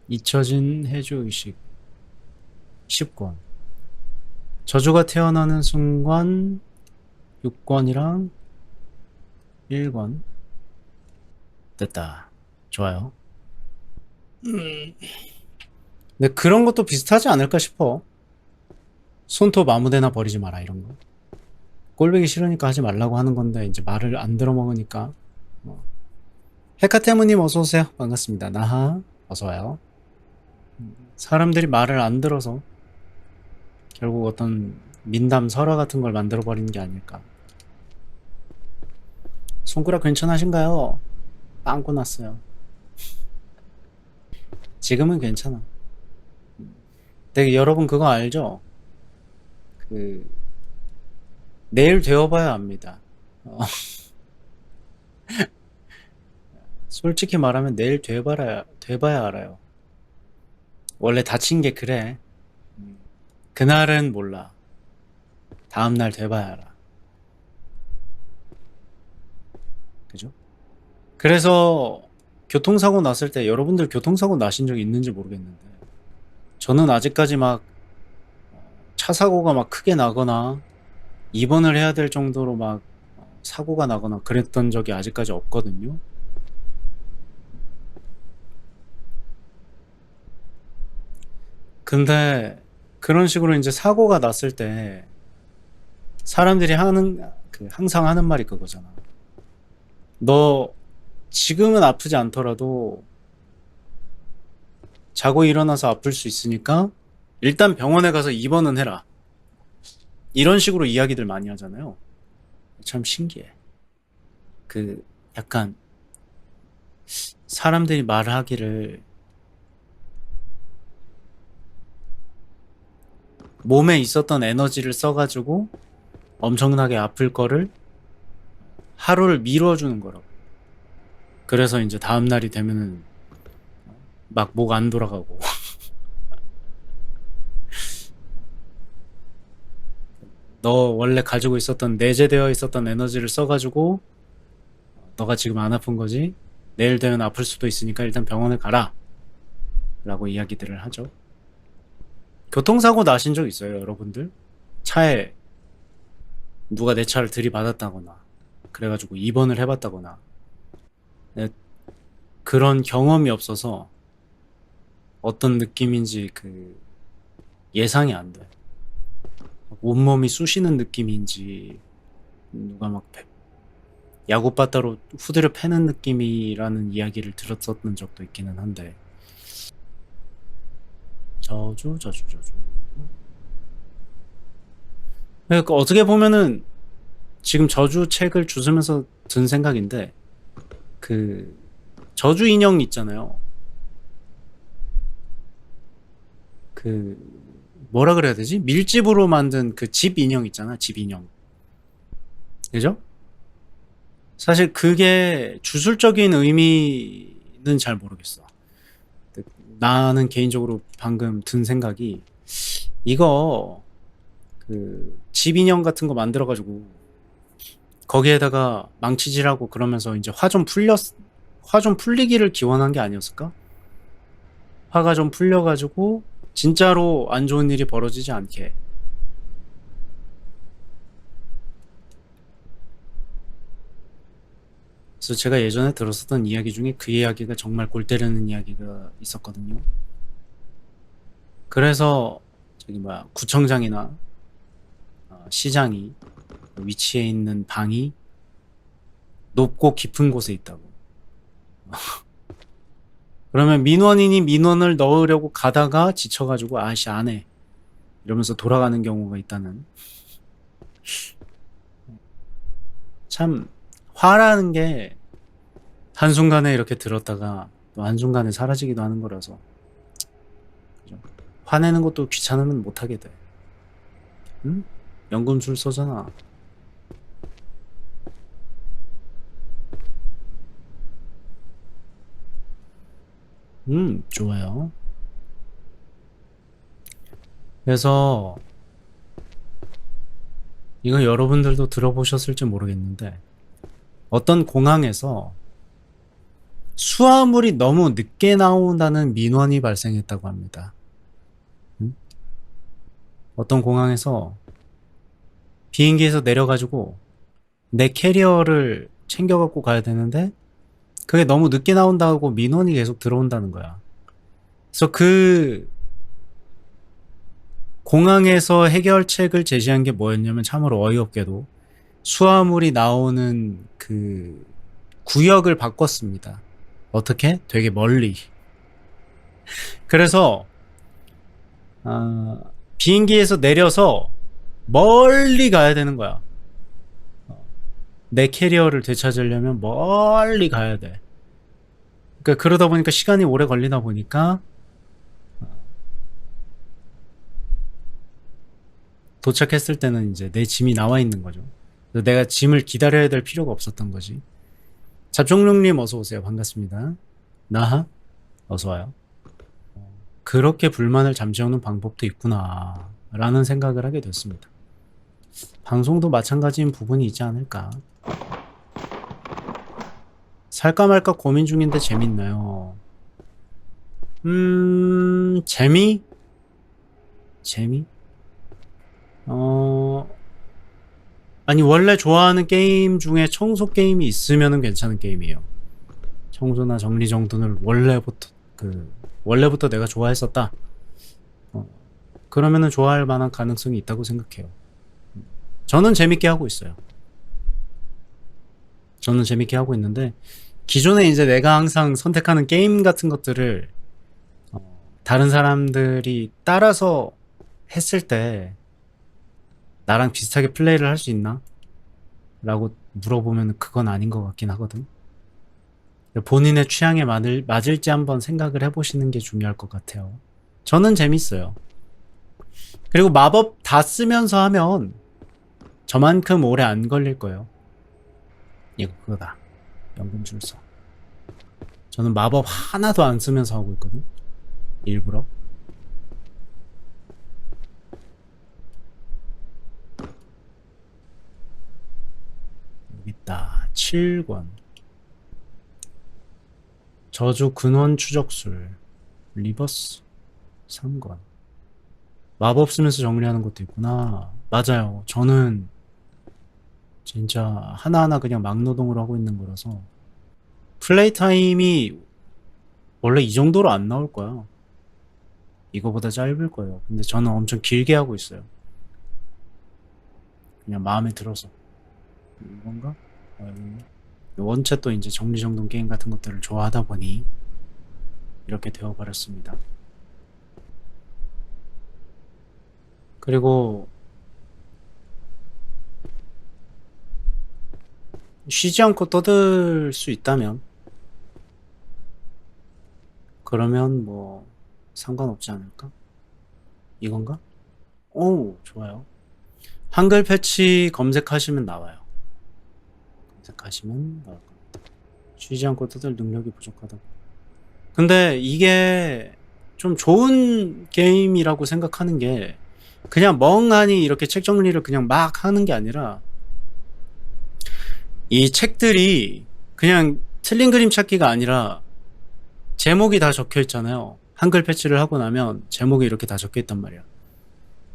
Speaker 1: 잊혀진 해주의식 10권, 저주가 태어나는 순간 6권이랑 1권. 됐다. 좋아요. 근데 그런 것도 비슷하지 않을까 싶어. 손톱 아무데나 버리지 마라 이런 거. 꼴보기 싫으니까 하지 말라고 하는 건데 이제 말을 안 들어먹으니까. 헤카테무님 어서 오세요. 반갑습니다. 나하 어서 와요. 사람들이 말을 안 들어서 결국 어떤 민담 설화 같은 걸 만들어 버리는 게 아닐까. 손가락 괜찮으신가요? 빵꾸 났어요. 지금은 괜찮아. 근데 여러분 그거 알죠? 그 내일 되어봐야 압니다. 솔직히 말하면 내일 돼봐야 알아요. 원래 다친 게 그래. 그날은 몰라. 다음날 돼봐야 알아. 그죠? 그래서 교통사고 났을 때 여러분들 교통사고 나신 적 있는지 모르겠는데 저는 아직까지 막 차 사고가 막 크게 나거나 입원을 해야 될 정도로 막 사고가 나거나 그랬던 적이 아직까지 없거든요. 근데 그런 식으로 이제 사고가 났을 때 사람들이 항상 하는 말이 그거잖아. 너 지금은 아프지 않더라도 자고 일어나서 아플 수 있으니까 일단 병원에 가서 입원은 해라. 이런 식으로 이야기들 많이 하잖아요. 참 신기해. 그 약간 사람들이 말하기를 몸에 있었던 에너지를 써가지고 엄청나게 아플 거를 하루를 미뤄주는 거라고. 그래서 이제 다음날이 되면은 막 목 안 돌아가고 너 원래 가지고 있었던 내재되어 있었던 에너지를 써가지고 너가 지금 안 아픈 거지 내일 되면 아플 수도 있으니까 일단 병원에 가라 라고 이야기들을 하죠. 교통사고 나신 적 있어요 여러분들? 차에 누가 내 차를 들이받았다거나 그래가지고 입원을 해봤다거나. 네, 그런 경험이 없어서 어떤 느낌인지 예상이 안 돼. 온몸이 쑤시는 느낌인지 누가 막 야구바따로 후드려 패는 느낌이라는 이야기를 들었었던 적도 있기는 한데. 저주. 그러니까 어떻게 보면은 지금 저주 책을 주스면서 든 생각인데 저주 인형 있잖아요. 뭐라 그래야 되지? 밀집으로 만든 그 집 인형 있잖아. 집 인형. 그죠? 사실 그게 주술적인 의미는 잘 모르겠어. 나는 개인적으로 방금 든 생각이 이거 그 집 인형 같은 거 만들어가지고 거기에다가 망치질하고 그러면서 이제 화 좀 풀리기를 기원한 게 아니었을까? 화가 좀 풀려가지고 진짜로 안 좋은 일이 벌어지지 않게. 그래서 제가 예전에 들었었던 이야기 중에 그 이야기가 정말 골 때리는 이야기가 있었거든요. 그래서 저기 뭐야 구청장이나 시장이 위치해 있는 방이 높고 깊은 곳에 있다고. 그러면 민원인이 민원을 넣으려고 가다가 지쳐가지고 아씨 안 해. 이러면서 돌아가는 경우가 있다는. 참 화라는 게 한순간에 이렇게 들었다가 또 한순간에 사라지기도 하는 거라서 그죠? 화내는 것도 귀찮으면 못하게 돼. 응? 연금술서잖아. 좋아요. 그래서 이거 여러분들도 들어보셨을지 모르겠는데 어떤 공항에서 수화물이 너무 늦게 나온다는 민원이 발생했다고 합니다. 응? 어떤 공항에서 비행기에서 내려가지고 내 캐리어를 챙겨갖고 가야 되는데 그게 너무 늦게 나온다고 민원이 계속 들어온다는 거야. 그래서 그 공항에서 해결책을 제시한 게 뭐였냐면 참으로 어이없게도 수화물이 나오는 그 구역을 바꿨습니다. 어떻게? 되게 멀리. 그래서 아, 비행기에서 내려서 멀리 가야 되는 거야. 내 캐리어를 되찾으려면 멀리 가야 돼. 그러니까 그러다 보니까 시간이 오래 걸리다 보니까 도착했을 때는 이제 내 짐이 나와 있는 거죠. 그래서 내가 짐을 기다려야 될 필요가 없었던 거지. 잡종룡님 어서 오세요. 반갑습니다. 나하 어서 와요. 그렇게 불만을 잠재우는 방법도 있구나 라는 생각을 하게 됐습니다. 방송도 마찬가지인 부분이 있지 않을까. 살까 말까 고민 중인데 재밌나요? 재미? 재미? 어, 아니, 원래 좋아하는 게임 중에 청소 게임이 있으면 괜찮은 게임이에요. 청소나 정리정돈을 원래부터 내가 좋아했었다. 어, 그러면은 좋아할 만한 가능성이 있다고 생각해요. 저는 재밌게 하고 있어요. 저는 재밌게 하고 있는데, 기존에 이제 내가 항상 선택하는 게임 같은 것들을 다른 사람들이 따라서 했을 때 나랑 비슷하게 플레이를 할 수 있나? 라고 물어보면 그건 아닌 것 같긴 하거든. 본인의 취향에 맞을지 한번 생각을 해보시는 게 중요할 것 같아요. 저는 재밌어요. 그리고 마법 다 쓰면서 하면 저만큼 오래 안 걸릴 거예요. 이거 그거다. 연금술사. 저는 마법 하나도 안 쓰면서 하고 있거든. 일부러. 여기 있다. 7권. 저주 근원 추적술. 리버스. 3권. 마법 쓰면서 정리하는 것도 있구나. 맞아요. 저는 진짜 하나하나 그냥 막노동으로 하고 있는 거라서 플레이 타임이 원래 이 정도로 안 나올 거야. 이거보다 짧을 거예요. 근데 저는 엄청 길게 하고 있어요. 그냥 마음에 들어서. 이건가? 원체 또 이제 정리정돈 게임 같은 것들을 좋아하다 보니 이렇게 되어버렸습니다. 그리고 쉬지 않고 떠들 수 있다면 그러면 뭐 상관없지 않을까? 이건가? 오, 좋아요. 한글 패치 검색하시면 나와요. 검색하시면 나올 겁니다. 쉬지 않고 뜯을 능력이 부족하다고. 근데 이게 좀 좋은 게임이라고 생각하는 게 그냥 멍하니 이렇게 책 정리를 그냥 막 하는 게 아니라 이 책들이 그냥 틀린 그림 찾기가 아니라 제목이 다 적혀 있잖아요. 한글 패치를 하고 나면 제목이 이렇게 다 적혀 있단 말이야.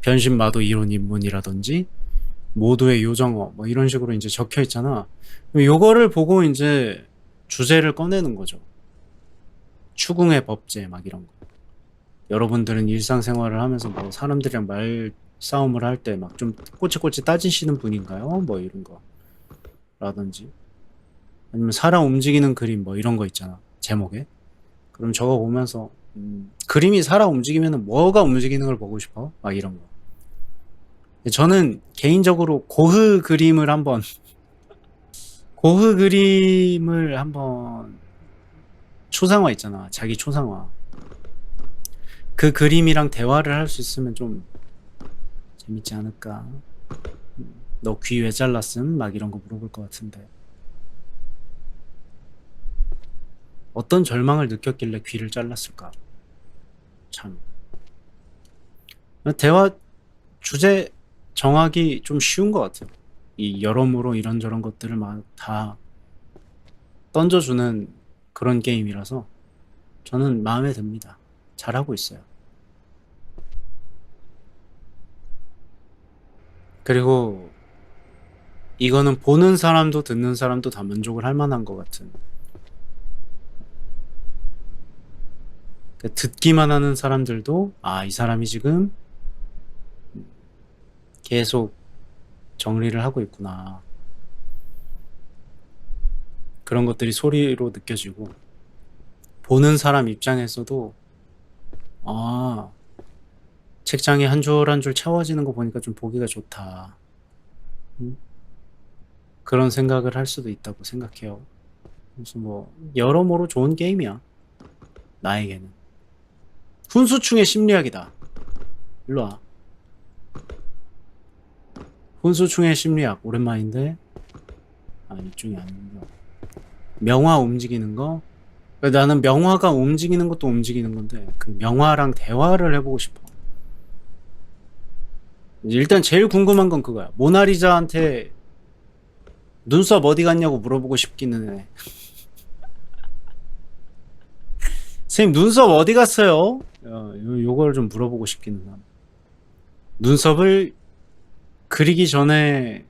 Speaker 1: 변신 마도 이론 입문이라든지 모두의 요정어 뭐 이런 식으로 이제 적혀 있잖아. 요거를 보고 이제 주제를 꺼내는 거죠. 추궁의 법제 막 이런 거. 여러분들은 일상생활을 하면서 뭐 사람들이랑 말싸움을 할 때 막 좀 꼬치꼬치 따지시는 분인가요? 뭐 이런 거 라든지 아니면 사람 움직이는 그림 뭐 이런 거 있잖아 제목에. 그럼 저거 보면서 그림이 사람 움직이면 뭐가 움직이는 걸 보고 싶어? 막 이런 거. 저는 개인적으로 고흐 그림을 한번 초상화 있잖아. 자기 초상화. 그 그림이랑 대화를 할 수 있으면 좀 재밌지 않을까. 너 귀 왜 잘랐음? 막 이런 거 물어볼 것 같은데. 어떤 절망을 느꼈길래 귀를 잘랐을까? 참. 대화 주제 정하기 좀 쉬운 것 같아요. 이 여러모로 이런저런 것들을 막 다 던져주는 그런 게임이라서 저는 마음에 듭니다. 잘하고 있어요. 그리고 이거는 보는 사람도 듣는 사람도 다 만족을 할 만한 것 같은. 듣기만 하는 사람들도 이 사람이 지금 계속 정리를 하고 있구나. 그런 것들이 소리로 느껴지고 보는 사람 입장에서도 책장에 한 줄 한 줄 채워지는 거 보니까 좀 보기가 좋다. 그런 생각을 할 수도 있다고 생각해요. 그래서 뭐 여러모로 좋은 게임이야. 나에게는. 훈수충의 심리학이다. 일로와. 훈수충의 심리학 오랜만인데 이쪽이 아니구나. 명화 움직이는 거. 나는 명화가 움직이는 것도 움직이는 건데 그 명화랑 대화를 해보고 싶어. 일단 제일 궁금한 건 그거야. 모나리자한테 눈썹 어디 갔냐고 물어보고 싶기는 해. 선생님 눈썹 어디 갔어요? 요걸 좀 물어보고 싶기는 함. 눈썹을 그리기 전에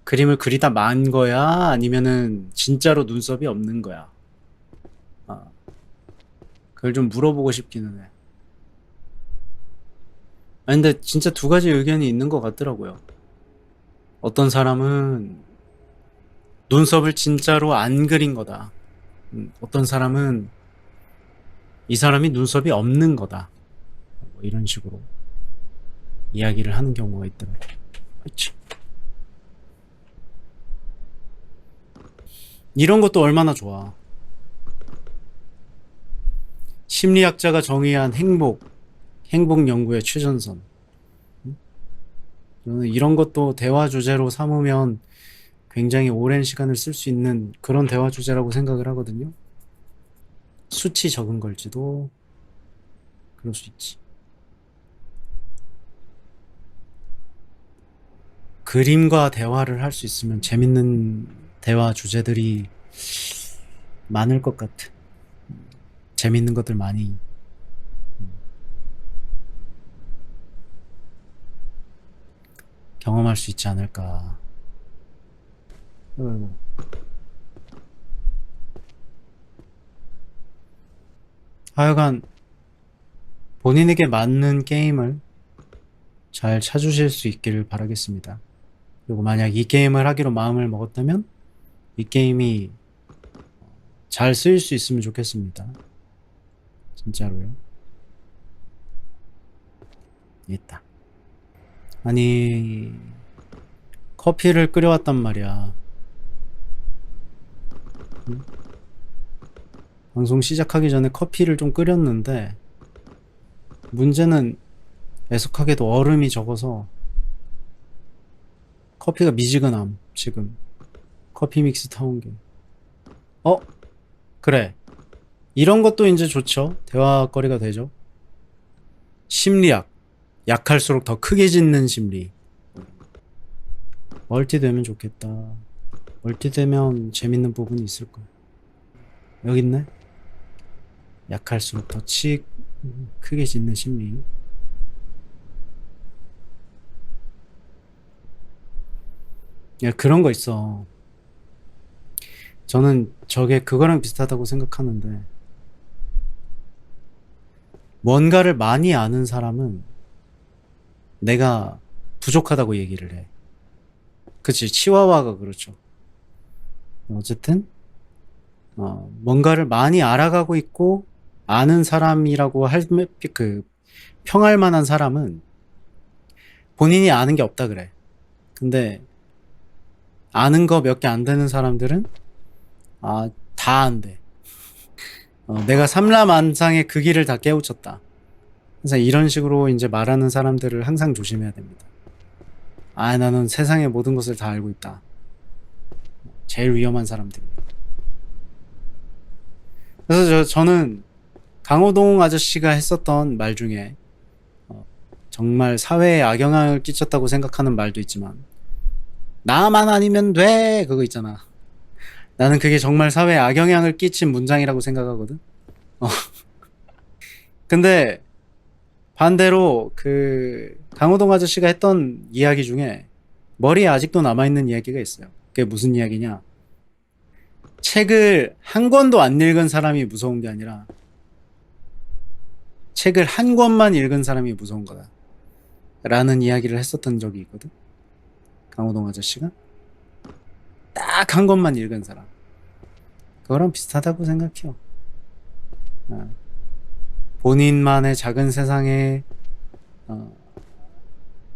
Speaker 1: 그림을 그리다 만 거야? 아니면은 진짜로 눈썹이 없는 거야? 그걸 좀 물어보고 싶기는 해. 근데 진짜 두 가지 의견이 있는 것 같더라고요. 어떤 사람은 눈썹을 진짜로 안 그린 거다. 어떤 사람은 이 사람이 눈썹이 없는 거다. 뭐 이런 식으로 이야기를 하는 경우가 있더라고요. 그치. 이런 것도 얼마나 좋아. 심리학자가 정의한 행복 연구의 최전선. 저는 이런 것도 대화 주제로 삼으면 굉장히 오랜 시간을 쓸 수 있는 그런 대화 주제라고 생각을 하거든요. 수치 적은 걸지도 그럴 수 있지. 그림과 대화를 할 수 있으면 재밌는 대화 주제들이 많을 것 같아. 재밌는 것들 많이. 경험할 수 있지 않을까. 하여간 본인에게 맞는 게임을 잘 찾으실 수 있기를 바라겠습니다. 그리고 만약 이 게임을 하기로 마음을 먹었다면 이 게임이 잘 쓰일 수 있으면 좋겠습니다. 진짜로요. 있다. 아니 커피를 끓여왔단 말이야. 방송 시작하기 전에 커피를 좀 끓였는데 문제는 애석하게도 얼음이 적어서 커피가 미지근함. 지금 커피 믹스 타온 게. 그래. 이런 것도 이제 좋죠. 대화거리가 되죠. 심리학. 약할수록 더 크게 짓는 심리. 멀티 되면 좋겠다. 멀티 되면 재밌는 부분이 있을 거야. 여기 있네. 약할수록 더 크게 짓는 심리. 야, 그런 거 있어. 저는 저게 그거랑 비슷하다고 생각하는데, 뭔가를 많이 아는 사람은 내가 부족하다고 얘기를 해. 그치, 치와와가 그렇죠. 어쨌든, 뭔가를 많이 알아가고 있고, 아는 사람이라고 평할 만한 사람은 본인이 아는 게 없다 그래. 근데, 아는 거 몇 개 안 되는 사람들은, 다 안 돼. 내가 삼라만상의 그 길을 다 깨우쳤다. 그래서 이런 식으로 이제 말하는 사람들을 항상 조심해야 됩니다. 나는 세상의 모든 것을 다 알고 있다. 제일 위험한 사람들이에요. 그래서 저는 강호동 아저씨가 했었던 말 중에 정말 사회에 악영향을 끼쳤다고 생각하는 말도 있지만, 나만 아니면 돼! 그거 있잖아. 나는 그게 정말 사회에 악영향을 끼친 문장이라고 생각하거든. 근데 반대로 강호동 아저씨가 했던 이야기 중에 머리에 아직도 남아있는 이야기가 있어요. 그게 무슨 이야기냐? 책을 한 권도 안 읽은 사람이 무서운 게 아니라 책을 한 권만 읽은 사람이 무서운 거다 라는 이야기를 했었던 적이 있거든. 강호동 아저씨가 딱 한 권만 읽은 사람. 그거랑 비슷하다고 생각해요. 본인만의 작은 세상에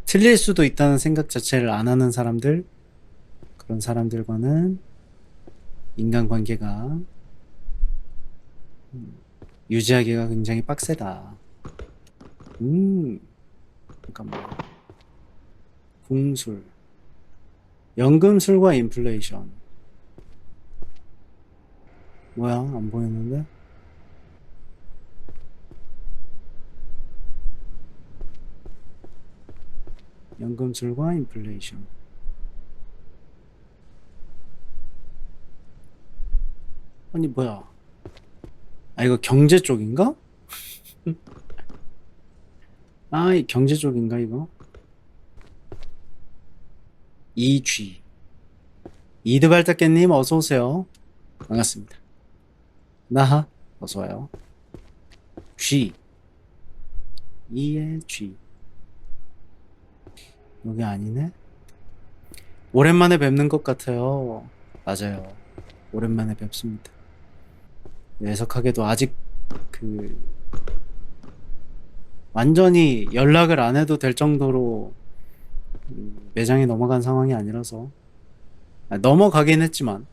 Speaker 1: 틀릴 수도 있다는 생각 자체를 안 하는 사람들, 그런 사람들과는 인간관계가 유지하기가 굉장히 빡세다. 잠깐만. 궁술, 연금술과 인플레이션. 뭐야? 안 보이는데? 연금술과 인플레이션. 아니 뭐야? 이거 경제 쪽인가? 이 경제 쪽인가 이거? 이쥐. 이드발타께님 어서오세요. 반갑습니다. 나하 어서와요. 쥐. 이의 쥐. 여기 아니네? 오랜만에 뵙는 것 같아요. 맞아요. 오랜만에 뵙습니다. 애석하게도 아직 완전히 연락을 안 해도 될 정도로 매장에 넘어간 상황이 아니라서, 넘어가긴 했지만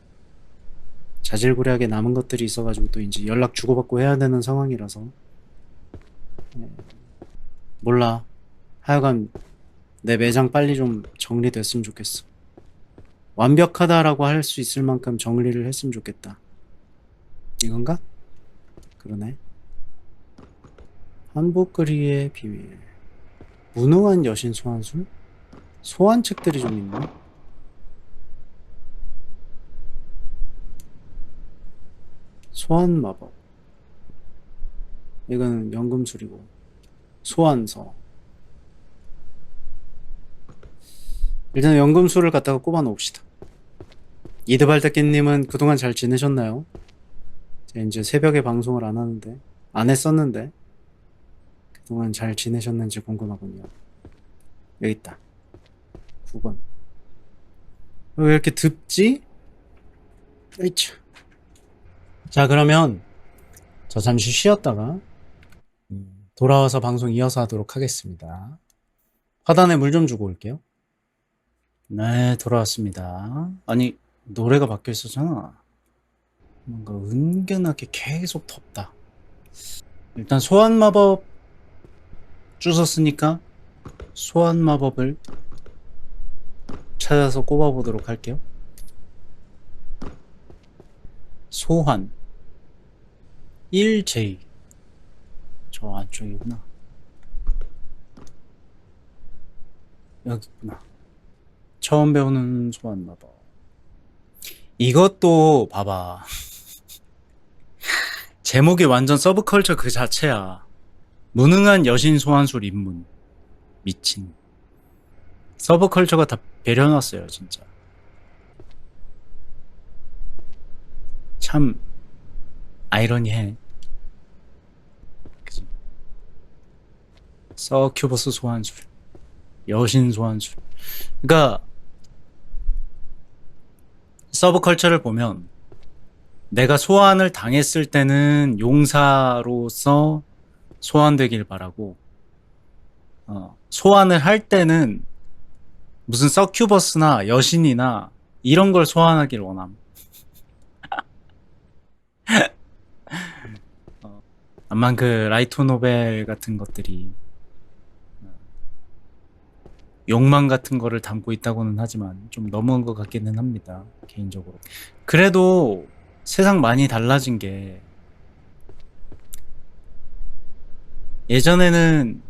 Speaker 1: 자질구레하게 남은 것들이 있어가지고 또 이제 연락 주고받고 해야 되는 상황이라서 몰라. 하여간 내 매장 빨리 좀 정리됐으면 좋겠어. 완벽하다라고 할 수 있을 만큼 정리를 했으면 좋겠다. 이건가? 그러네. 한복그리의 비밀. 무능한 여신 소환술? 소환책들이 좀 있네. 소환 마법. 이거는 연금술이고. 소환서. 일단 연금술을 갖다가 꼽아 놓읍시다. 이드발타끼님은 그동안 잘 지내셨나요? 제가 이제 새벽에 방송을 안 했었는데 그동안 잘 지내셨는지 궁금하군요. 여기 있다. 9번. 왜 이렇게 덥지? 으이차. 자, 그러면 저 잠시 쉬었다가 돌아와서 방송 이어서 하도록 하겠습니다. 화단에 물 좀 주고 올게요. 네, 돌아왔습니다. 아니, 노래가 바뀌어 있었잖아. 뭔가 은근하게 계속 덥다. 일단 소환 마법 주셨으니까 소환 마법을 찾아서 꼽아보도록 할게요. 소환 1J 저 안쪽이구나. 여기 있구나. 처음 배우는 소환마법. 이것도 봐봐. 제목이 완전 서브컬처 그 자체야. 무능한 여신 소환술 입문. 미친. 서브컬처가 다 배려놨어요 진짜. 참 아이러니해. 그치? 서큐버스 소환술, 여신 소환술. 그러니까 서브컬처를 보면 내가 소환을 당했을 때는 용사로서 소환되길 바라고, 소환을 할 때는 무슨 서큐버스나 여신이나 이런 걸 소환하길 원함. 암만 그 라이트 노벨 같은 것들이 욕망 같은 거를 담고 있다고는 하지만 좀 너무한 것 같기는 합니다 개인적으로. 그래도 세상 많이 달라진 게, 예전에는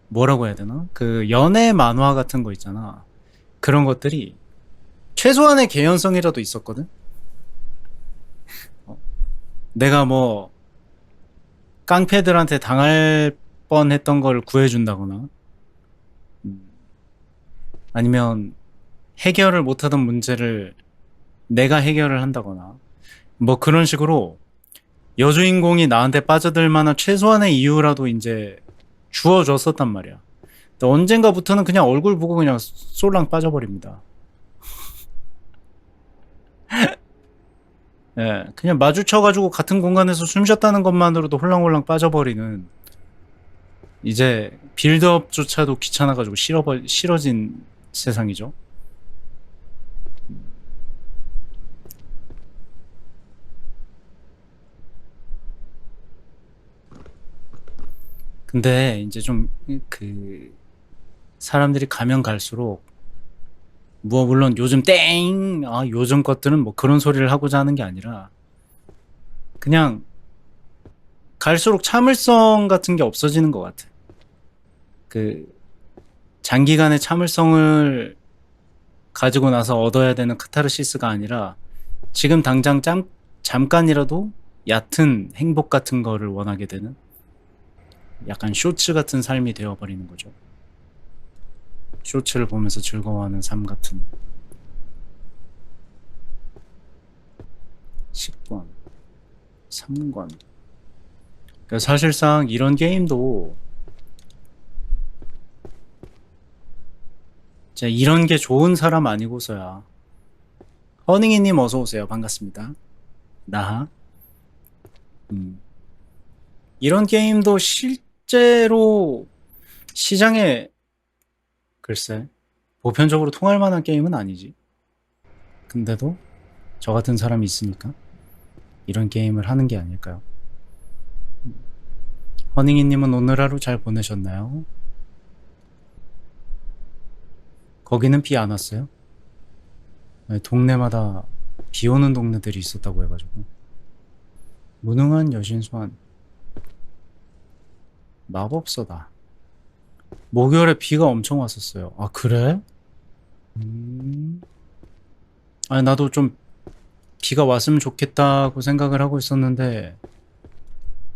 Speaker 1: 뭐라고 해야 되나, 그 연애 만화 같은 거 있잖아. 그런 것들이 최소한의 개연성이라도 있었거든. 내가 뭐 깡패들한테 당할 뻔했던 걸 구해준다거나, 아니면 해결을 못하던 문제를 내가 해결을 한다거나, 뭐 그런 식으로 여주인공이 나한테 빠져들 만한 최소한의 이유라도 이제 주어줬었단 말이야. 근데 언젠가부터는 그냥 얼굴 보고 그냥 쏠랑 빠져버립니다. 예, 그냥 마주쳐가지고 같은 공간에서 숨 쉬었다는 것만으로도 홀랑홀랑 빠져버리는, 이제 빌드업조차도 귀찮아가지고 싫어진 세상이죠. 근데 이제 좀 그 사람들이 가면 갈수록, 뭐 물론 요즘 요즘 것들은 뭐 그런 소리를 하고자 하는 게 아니라, 그냥 갈수록 참을성 같은 게 없어지는 것 같아. 그 장기간의 참을성을 가지고 나서 얻어야 되는 카타르시스가 아니라, 지금 당장 잠깐이라도 얕은 행복 같은 거를 원하게 되는, 약간 쇼츠 같은 삶이 되어버리는 거죠. 쇼츠를 보면서 즐거워하는 삶 같은. 10권 3권. 그러니까 사실상 이런 게임도 진짜 이런 게 좋은 사람 아니고서야. 허닝이님 어서오세요. 반갑습니다. 나하. 이런 게임도 실제로 시장에, 글쎄, 보편적으로 통할 만한 게임은 아니지. 근데도 저 같은 사람이 있으니까 이런 게임을 하는 게 아닐까요? 허닝이님은 오늘 하루 잘 보내셨나요? 거기는 비 안 왔어요? 네, 동네마다 비 오는 동네들이 있었다고 해가지고. 무능한 여신 소환. 마법서다. 목요일에 비가 엄청 왔었어요. 아, 그래? 아니, 나도 좀 비가 왔으면 좋겠다고 생각을 하고 있었는데,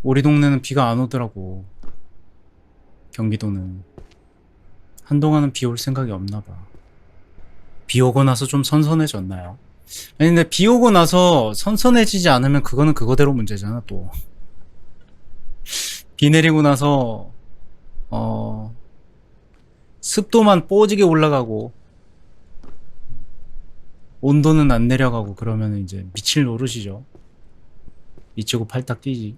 Speaker 1: 우리 동네는 비가 안 오더라고. 경기도는. 한동안은 비 올 생각이 없나 봐. 비 오고 나서 좀 선선해졌나요? 아니, 근데 비 오고 나서 선선해지지 않으면 그거는 그거대로 문제잖아, 또. 비 내리고 나서, 습도만 뽀지게 올라가고, 온도는 안 내려가고, 그러면 이제 미칠 노릇이죠. 미치고 팔딱 뛰지.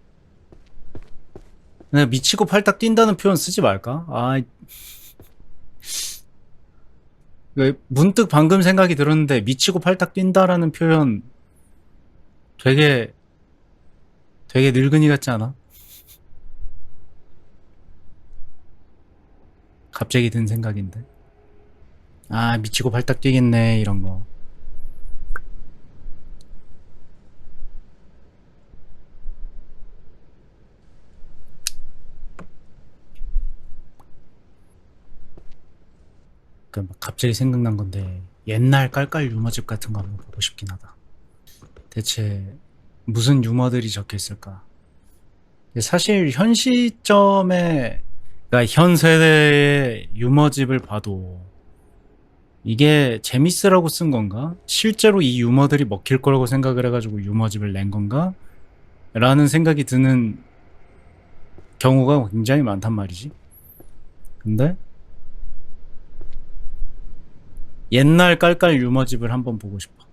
Speaker 1: 내가 미치고 팔딱 뛴다는 표현 쓰지 말까? 문득 방금 생각이 들었는데, 미치고 팔딱 뛴다라는 표현 되게 늙은이 같지 않아? 갑자기 든 생각인데. 미치고 팔딱 뛰겠네, 이런 거. 막 갑자기 생각난 건데 옛날 깔깔 유머집 같은 거 한번 보고 싶긴 하다. 대체 무슨 유머들이 적혀 있을까? 사실 현 시점에, 그러니까 현 세대의 유머집을 봐도 이게 재밌으라고 쓴 건가? 실제로 이 유머들이 먹힐 거라고 생각을 해가지고 유머집을 낸 건가? 라는 생각이 드는 경우가 굉장히 많단 말이지. 근데 옛날 깔깔 유머집을 한번 보고 싶어.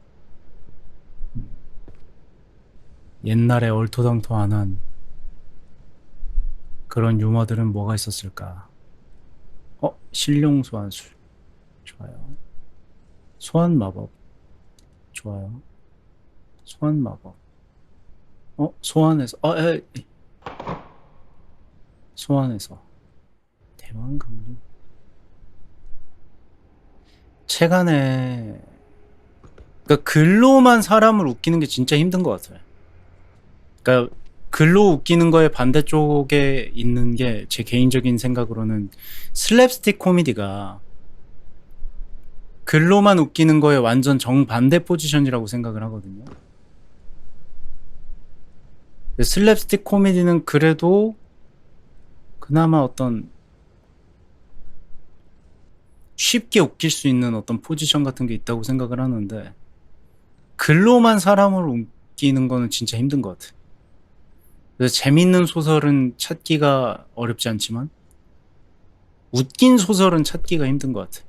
Speaker 1: 옛날에 얼토당토안한 그런 유머들은 뭐가 있었을까? 신룡 소환술. 좋아요. 소환 마법. 좋아요. 소환 마법. 소환해서, 소환해서. 대왕 강림. 책 안에, 그러니까 글로만 사람을 웃기는 게 진짜 힘든 것 같아요. 그러니까 글로 웃기는 거에 반대쪽에 있는 게 제 개인적인 생각으로는 슬랩스틱 코미디가 글로만 웃기는 거에 완전 정반대 포지션이라고 생각을 하거든요. 슬랩스틱 코미디는 그래도 그나마 어떤 쉽게 웃길 수 있는 어떤 포지션 같은 게 있다고 생각을 하는데 글로만 사람을 웃기는 거는 진짜 힘든 것 같아. 그래서 재밌는 소설은 찾기가 어렵지 않지만 웃긴 소설은 찾기가 힘든 것 같아.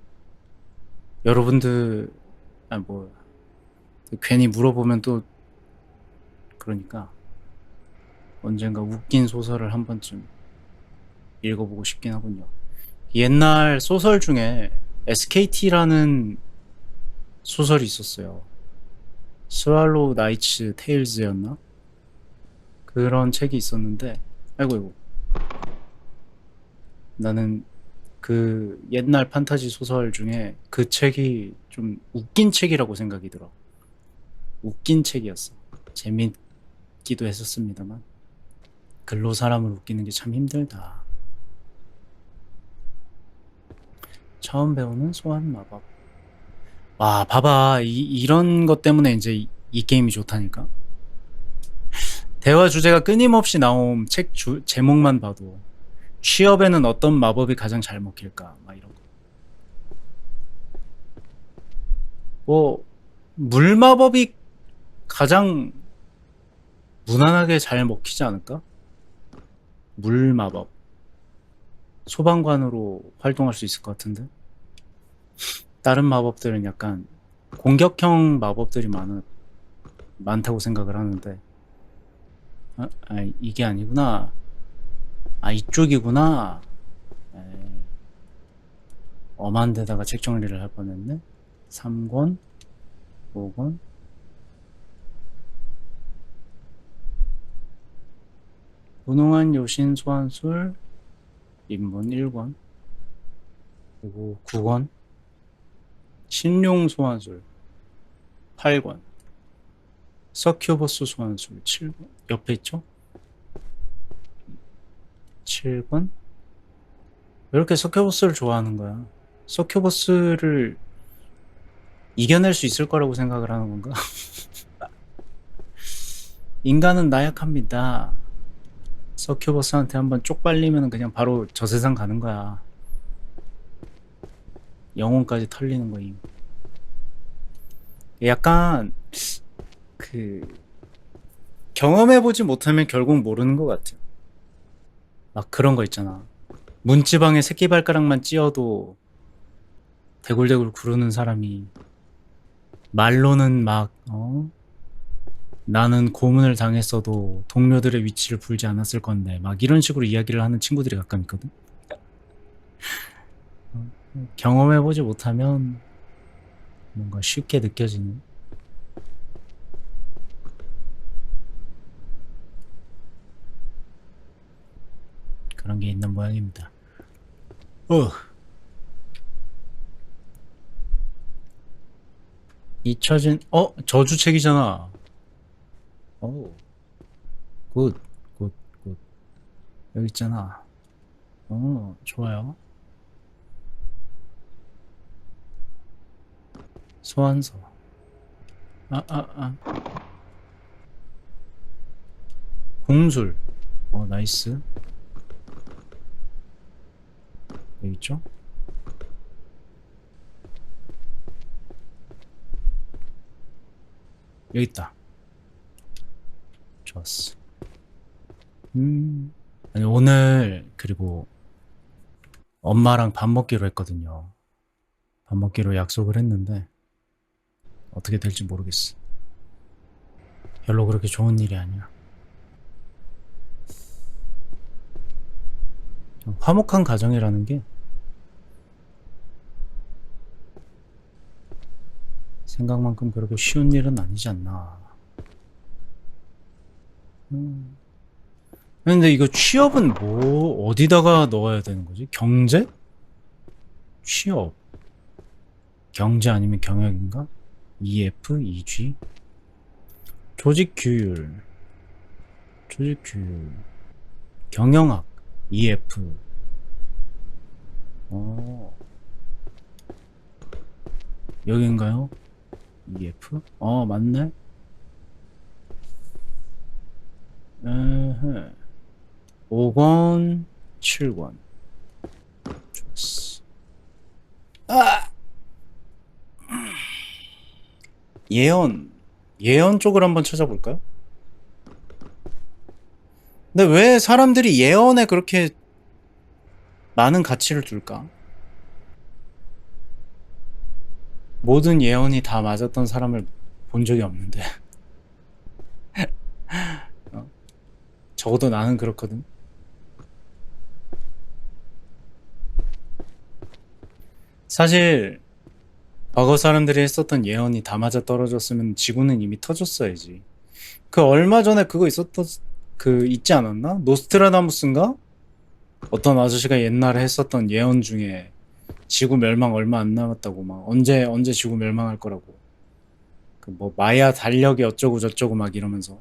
Speaker 1: 여러분들 괜히 물어보면 또 그러니까 언젠가 웃긴 소설을 한 번쯤 읽어보고 싶긴 하군요. 옛날 소설 중에 SKT라는 소설이 있었어요. 스왈로우 나이츠 테일즈였나? 그런 책이 있었는데 아이고 나는 그 옛날 판타지 소설 중에 그 책이 좀 웃긴 책이라고 생각이 들어. 웃긴 책이었어. 재밌기도 했었습니다만 글로 사람을 웃기는 게 참 힘들다. 처음 배우는 소환 마법. 와, 봐봐. 이런 것 때문에 이제 이 게임이 좋다니까. 대화 주제가 끊임없이 나옴. 책 제목만 봐도 취업에는 어떤 마법이 가장 잘 먹힐까? 막 이런 거. 물 마법이 가장 무난하게 잘 먹히지 않을까? 물 마법. 소방관으로 활동할 수 있을 것 같은데? 다른 마법들은 약간 공격형 마법들이 많다고 생각을 하는데, 이게 아니구나. 이쪽이구나. 에이, 엄한 데다가 책 정리를 할 뻔했네. 3권, 5권. 무능한 요신 소환술, 인문 1권. 그리고 9권. 신룡 소환술, 8권. 서큐버스 소환술, 7권. 옆에 있죠? 7권. 왜 이렇게 서큐버스를 좋아하는 거야? 서큐버스를 이겨낼 수 있을 거라고 생각을 하는 건가? 인간은 나약합니다. 서큐버스한테 한번 쪽팔리면 그냥 바로 저 세상 가는 거야. 영혼까지 털리는 거임. 약간 경험해보지 못하면 결국 모르는 것 같아. 막 그런 거 있잖아. 문지방에 새끼발가락만 찧어도 대굴대굴 구르는 사람이 말로는 막 나는 고문을 당했어도 동료들의 위치를 불지 않았을 건데 막 이런 식으로 이야기를 하는 친구들이 가끔 있거든. 경험해보지 못하면 뭔가 쉽게 느껴지는 그런 게 있는 모양입니다. 잊혀진 저주책이잖아. 굿, 굿, 굿. 여기 있잖아. 좋아요. 소환서. 공술. 나이스. 여기 있죠? 여기 있다. 좋았어. 아니, 오늘, 그리고 엄마랑 밥 먹기로 했거든요. 밥 먹기로 약속을 했는데, 어떻게 될지 모르겠어. 별로 그렇게 좋은 일이 아니야. 화목한 가정이라는 게 생각만큼 그렇게 쉬운 일은 아니지 않나. 근데 이거 취업은 어디다가 넣어야 되는 거지? 경제? 취업. 경제 아니면 경영인가? EF, EG? 조직 규율. 경영학. EF. 여긴가요? EF? 맞네. 5권, 7권. 좋았어. 예언 쪽을 한번 찾아볼까요? 근데 왜 사람들이 예언에 그렇게 많은 가치를 둘까? 모든 예언이 다 맞았던 사람을 본 적이 없는데. 적어도 나는 그렇거든. 사실 과거 사람들이 했었던 예언이 다 맞아 떨어졌으면 지구는 이미 터졌어야지. 그 얼마 전에 그거 있지 않았나? 노스트라다무스인가? 어떤 아저씨가 옛날에 했었던 예언 중에 지구 멸망 얼마 안 남았다고, 막 언제 지구 멸망할 거라고, 그 뭐 마야 달력이 어쩌고 저쩌고 막 이러면서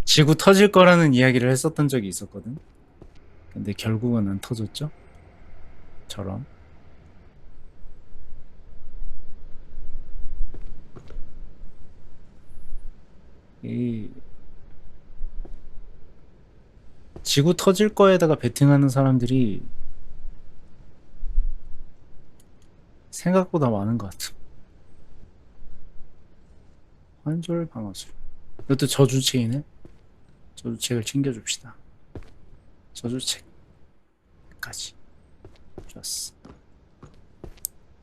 Speaker 1: 지구 터질 거라는 이야기를 했었던 적이 있었거든. 근데 결국은 안 터졌죠? 저런. 이 지구 터질 거에다가 베팅하는 사람들이 생각보다 많은 것 같아. 환절 방어술. 이것도 저주책이네. 저주책을 챙겨줍시다. 저주책까지. 좋았어.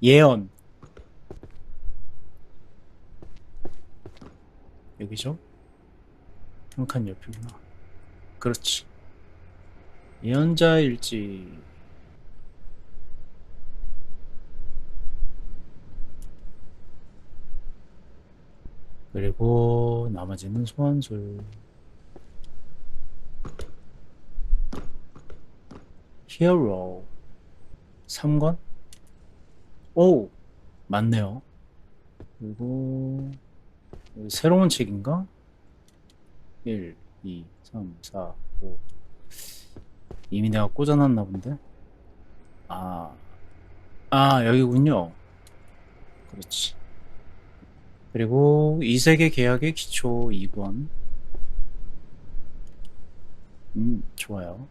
Speaker 1: 예언. 여기죠? 행복한 옆이구나. 그렇지. 예언자일지. 그리고 나머지는 소환술. 히어로 3권? 오! 맞네요. 그리고 새로운 책인가? 1, 2, 3, 4, 5. 이미 내가 꽂아놨나 본데? 여기군요. 그렇지. 그리고 이세계 계약의 기초 2권. 좋아요.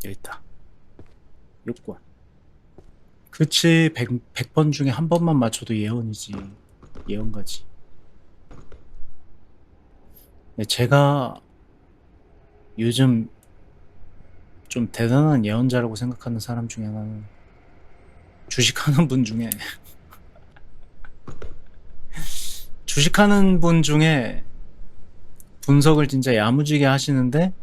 Speaker 1: 여기 있다. 6권. 그치, 100번 중에 한 번만 맞춰도 예언이지. 예언가지. 근데 제가 요즘 좀 대단한 예언자라고 생각하는 사람 중에 하나는, 주식하는 분 중에 분석을 진짜 야무지게 하시는데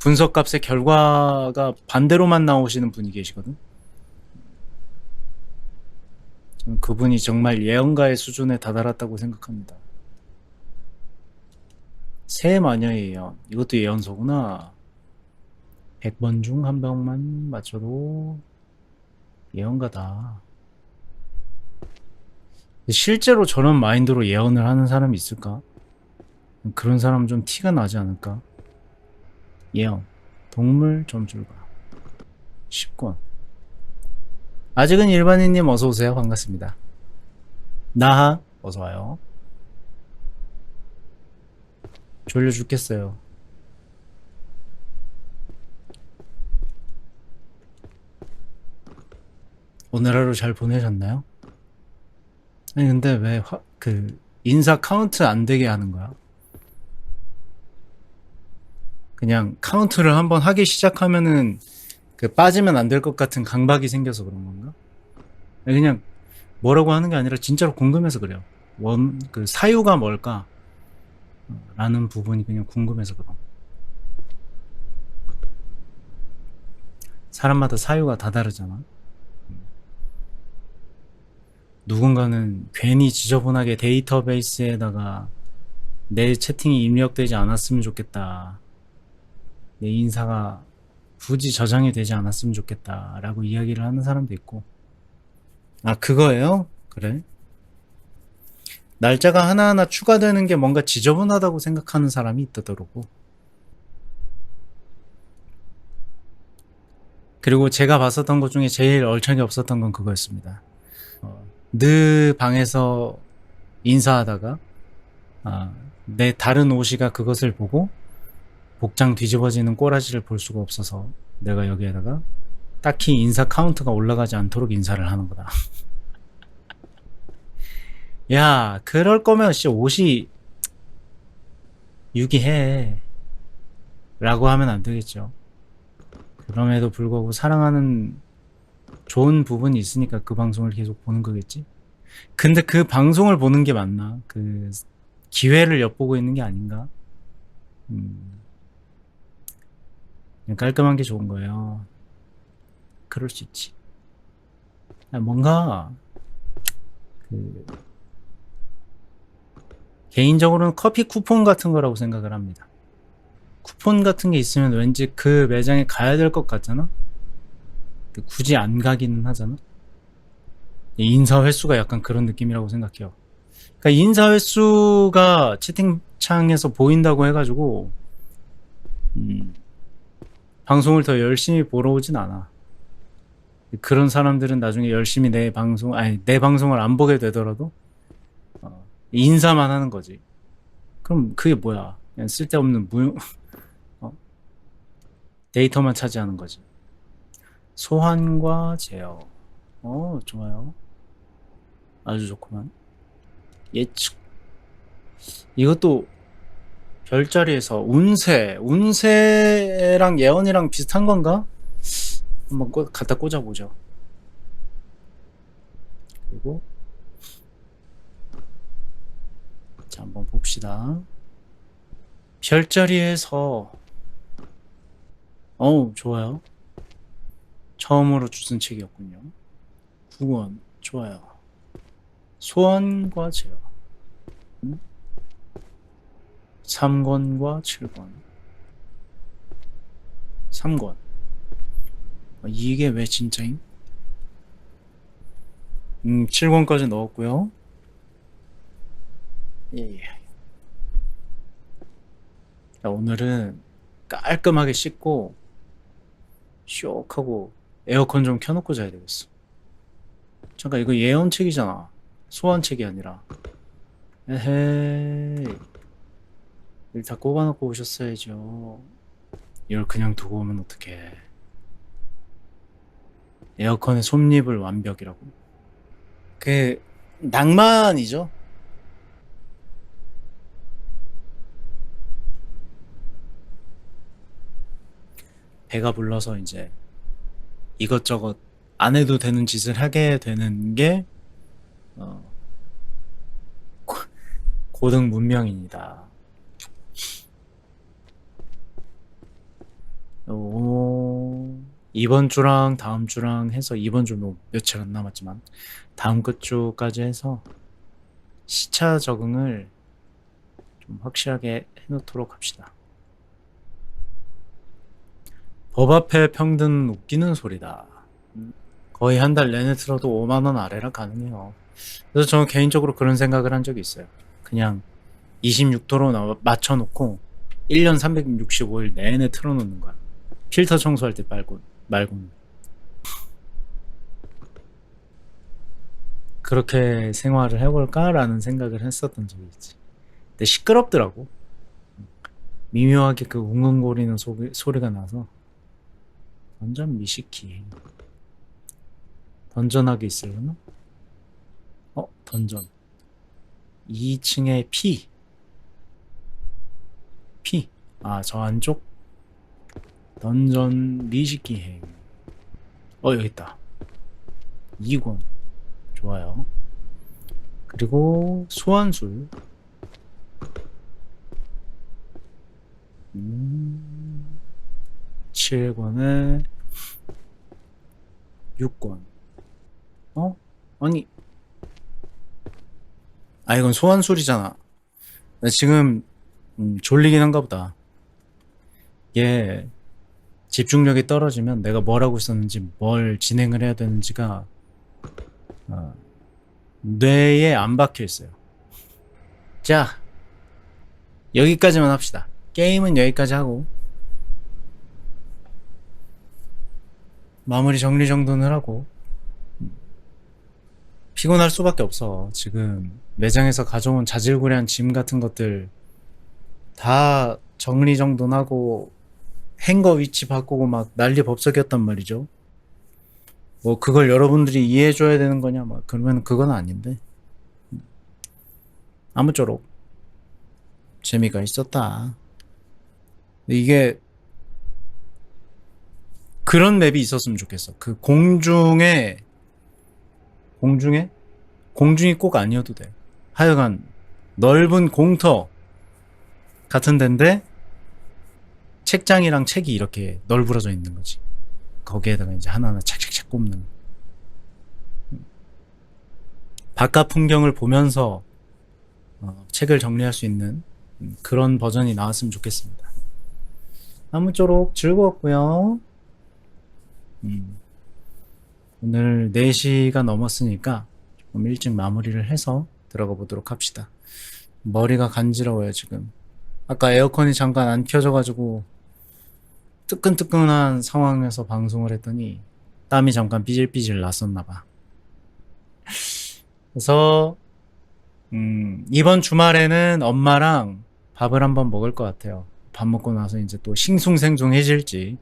Speaker 1: 분석값의 결과가 반대로만 나오시는 분이 계시거든. 저는 그분이 정말 예언가의 수준에 다다랐다고 생각합니다. 새 마녀의 예언. 이것도 예언서구나. 100번 중 한 병만 맞춰도 예언가다. 실제로 저런 마인드로 예언을 하는 사람이 있을까? 그런 사람은 좀 티가 나지 않을까? 예언. 동물 점줄과 10권. 아직은 일반인님 어서오세요. 반갑습니다. 나하 어서와요. 졸려 죽겠어요. 오늘 하루 잘 보내셨나요? 아니 근데 왜 인사 카운트 안 되게 하는 거야? 그냥 카운트를 한번 하기 시작하면은 빠지면 안 될 것 같은 강박이 생겨서 그런 건가? 아니, 그냥 뭐라고 하는 게 아니라 진짜로 궁금해서 그래요. 사유가 뭘까? 라는 부분이 그냥 궁금해서 그럼. 사람마다 사유가 다 다르잖아. 누군가는 괜히 지저분하게 데이터베이스에다가 내 채팅이 입력되지 않았으면 좋겠다. 내 인사가 굳이 저장이 되지 않았으면 좋겠다. 라고 이야기를 하는 사람도 있고. 아, 그거예요? 그래? 날짜가 하나하나 추가되는 게 뭔가 지저분하다고 생각하는 사람이 있더라고. 그리고 제가 봤었던 것 중에 제일 얼척이 없었던 건 그거였습니다. 느 방에서 인사하다가 내 다른 오시가 그것을 보고 복장 뒤집어지는 꼬라지를 볼 수가 없어서 내가 여기에다가 딱히 인사 카운트가 올라가지 않도록 인사를 하는 거다. 야, 그럴 거면 옷이 유기해 라고 하면 안 되겠죠. 그럼에도 불구하고 사랑하는 좋은 부분이 있으니까 그 방송을 계속 보는 거겠지. 근데 그 방송을 보는 게 맞나? 기회를 엿보고 있는 게 아닌가? 그냥 깔끔한 게 좋은 거예요. 그럴 수 있지. 뭔가 개인적으로는 커피 쿠폰 같은 거라고 생각을 합니다. 쿠폰 같은 게 있으면 왠지 그 매장에 가야 될 것 같잖아? 굳이 안 가기는 하잖아? 인사 횟수가 약간 그런 느낌이라고 생각해요. 그러니까 인사 횟수가 채팅창에서 보인다고 해가지고 방송을 더 열심히 보러 오진 않아. 그런 사람들은 나중에 열심히 내 방송을 안 보게 되더라도 인사만 하는 거지. 그럼 그게 뭐야? 그냥 쓸데없는 데이터만 차지하는 거지. 소환과 제어. 좋아요. 아주 좋구만. 예측. 이것도 별자리에서 운세랑 예언이랑 비슷한 건가? 한번 갖다 꽂아보죠. 그리고 자, 한번 봅시다. 별자리에서 좋아요. 처음으로 주쓴 책이었군요. 9권 좋아요. 소원과 제어 3권과 7권 3권 이게 왜 진짜임? 7권까지 넣었고요. 예. 자, 오늘은 깔끔하게 씻고 쇼하고 에어컨 좀 켜놓고 자야 되겠어. 잠깐 이거 예언책이잖아. 소원책이 아니라. 에헤이. 일 다 꼽아놓고 오셨어야죠. 이걸 그냥 두고 오면 어떡해. 에어컨의 솜잎을 완벽이라고. 낭만이죠. 배가 불러서 이제 이것저것 안 해도 되는 짓을 하게 되는 게 고등 문명입니다. 이번 주랑 다음 주랑 해서 이번 주 뭐 며칠 안 남았지만 다음 주까지 해서 시차 적응을 좀 확실하게 해놓도록 합시다. 법 앞에 평등 웃기는 소리다. 거의 한 달 내내 틀어도 5만원 아래라 가능해요. 그래서 저는 개인적으로 그런 생각을 한 적이 있어요. 그냥 26도로 맞춰놓고 1년 365일 내내 틀어놓는 거야. 필터 청소할 때 말고는. 그렇게 생활을 해볼까라는 생각을 했었던 적이 있지. 근데 시끄럽더라고. 미묘하게 그 웅웅거리는 소리가 나서. 던전 미시키. 던전하게 있으려나? 던전. 2층에 P. 저 안쪽? 던전 미시키 행. 여기 있다. 2권. 좋아요. 그리고 소환술. 7권에 6권. 아니. 이건 소환술이잖아. 나 지금 졸리긴 한가 보다. 얘 집중력이 떨어지면 내가 뭘 하고 있었는지 뭘 진행을 해야 되는지가 뇌에 안 박혀 있어요. 자, 여기까지만 합시다. 게임은 여기까지 하고 마무리 정리정돈을 하고. 피곤할 수밖에 없어. 지금 매장에서 가져온 자질구레한 짐 같은 것들 다 정리정돈하고 행거 위치 바꾸고 막 난리 법석이었단 말이죠. 뭐 그걸 여러분들이 이해해줘야 되는 거냐, 막 그러면 그건 아닌데. 아무쪼록 재미가 있었다. 이게 그런 맵이 있었으면 좋겠어. 그 공중이 꼭 아니어도 돼. 하여간 넓은 공터 같은 데인데 책장이랑 책이 이렇게 널브러져 있는 거지. 거기에다가 이제 하나하나 착착착 꼽는. 바깥 풍경을 보면서 책을 정리할 수 있는 그런 버전이 나왔으면 좋겠습니다. 아무쪼록 즐거웠고요. 오늘 4시가 넘었으니까 조금 일찍 마무리를 해서 들어가 보도록 합시다. 머리가 간지러워요 지금. 아까 에어컨이 잠깐 안 켜져가지고 뜨끈뜨끈한 상황에서 방송을 했더니 땀이 잠깐 삐질삐질 났었나봐. 그래서 이번 주말에는 엄마랑 밥을 한번 먹을 것 같아요. 밥 먹고 나서 이제 또 싱숭생숭해질지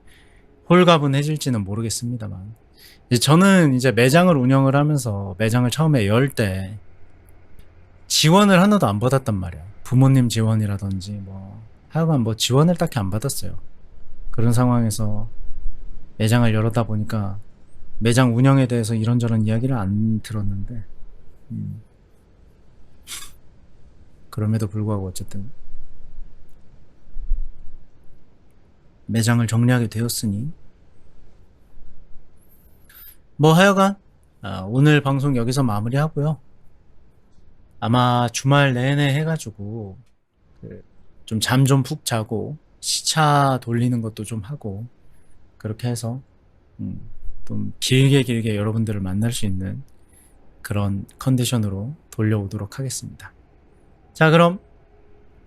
Speaker 1: 홀가분해질지는 모르겠습니다만, 저는 이제 매장을 운영을 하면서 매장을 처음에 열 때 지원을 하나도 안 받았단 말이야. 부모님 지원이라든지 뭐 하여간 뭐 지원을 딱히 안 받았어요. 그런 상황에서 매장을 열었다 보니까 매장 운영에 대해서 이런저런 이야기를 안 들었는데, 그럼에도 불구하고 어쨌든 매장을 정리하게 되었으니 뭐 하여간 오늘 방송 여기서 마무리하고요. 아마 주말 내내 해가지고 좀 잠 좀 푹 자고 시차 돌리는 것도 좀 하고 그렇게 해서 좀 길게 여러분들을 만날 수 있는 그런 컨디션으로 돌려오도록 하겠습니다. 자, 그럼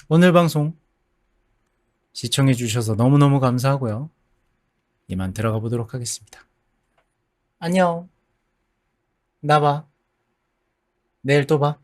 Speaker 1: 오늘 방송 시청해 주셔서 너무너무 감사하고요. 이만 들어가 보도록 하겠습니다. 안녕. 나 봐. 내일 또 봐.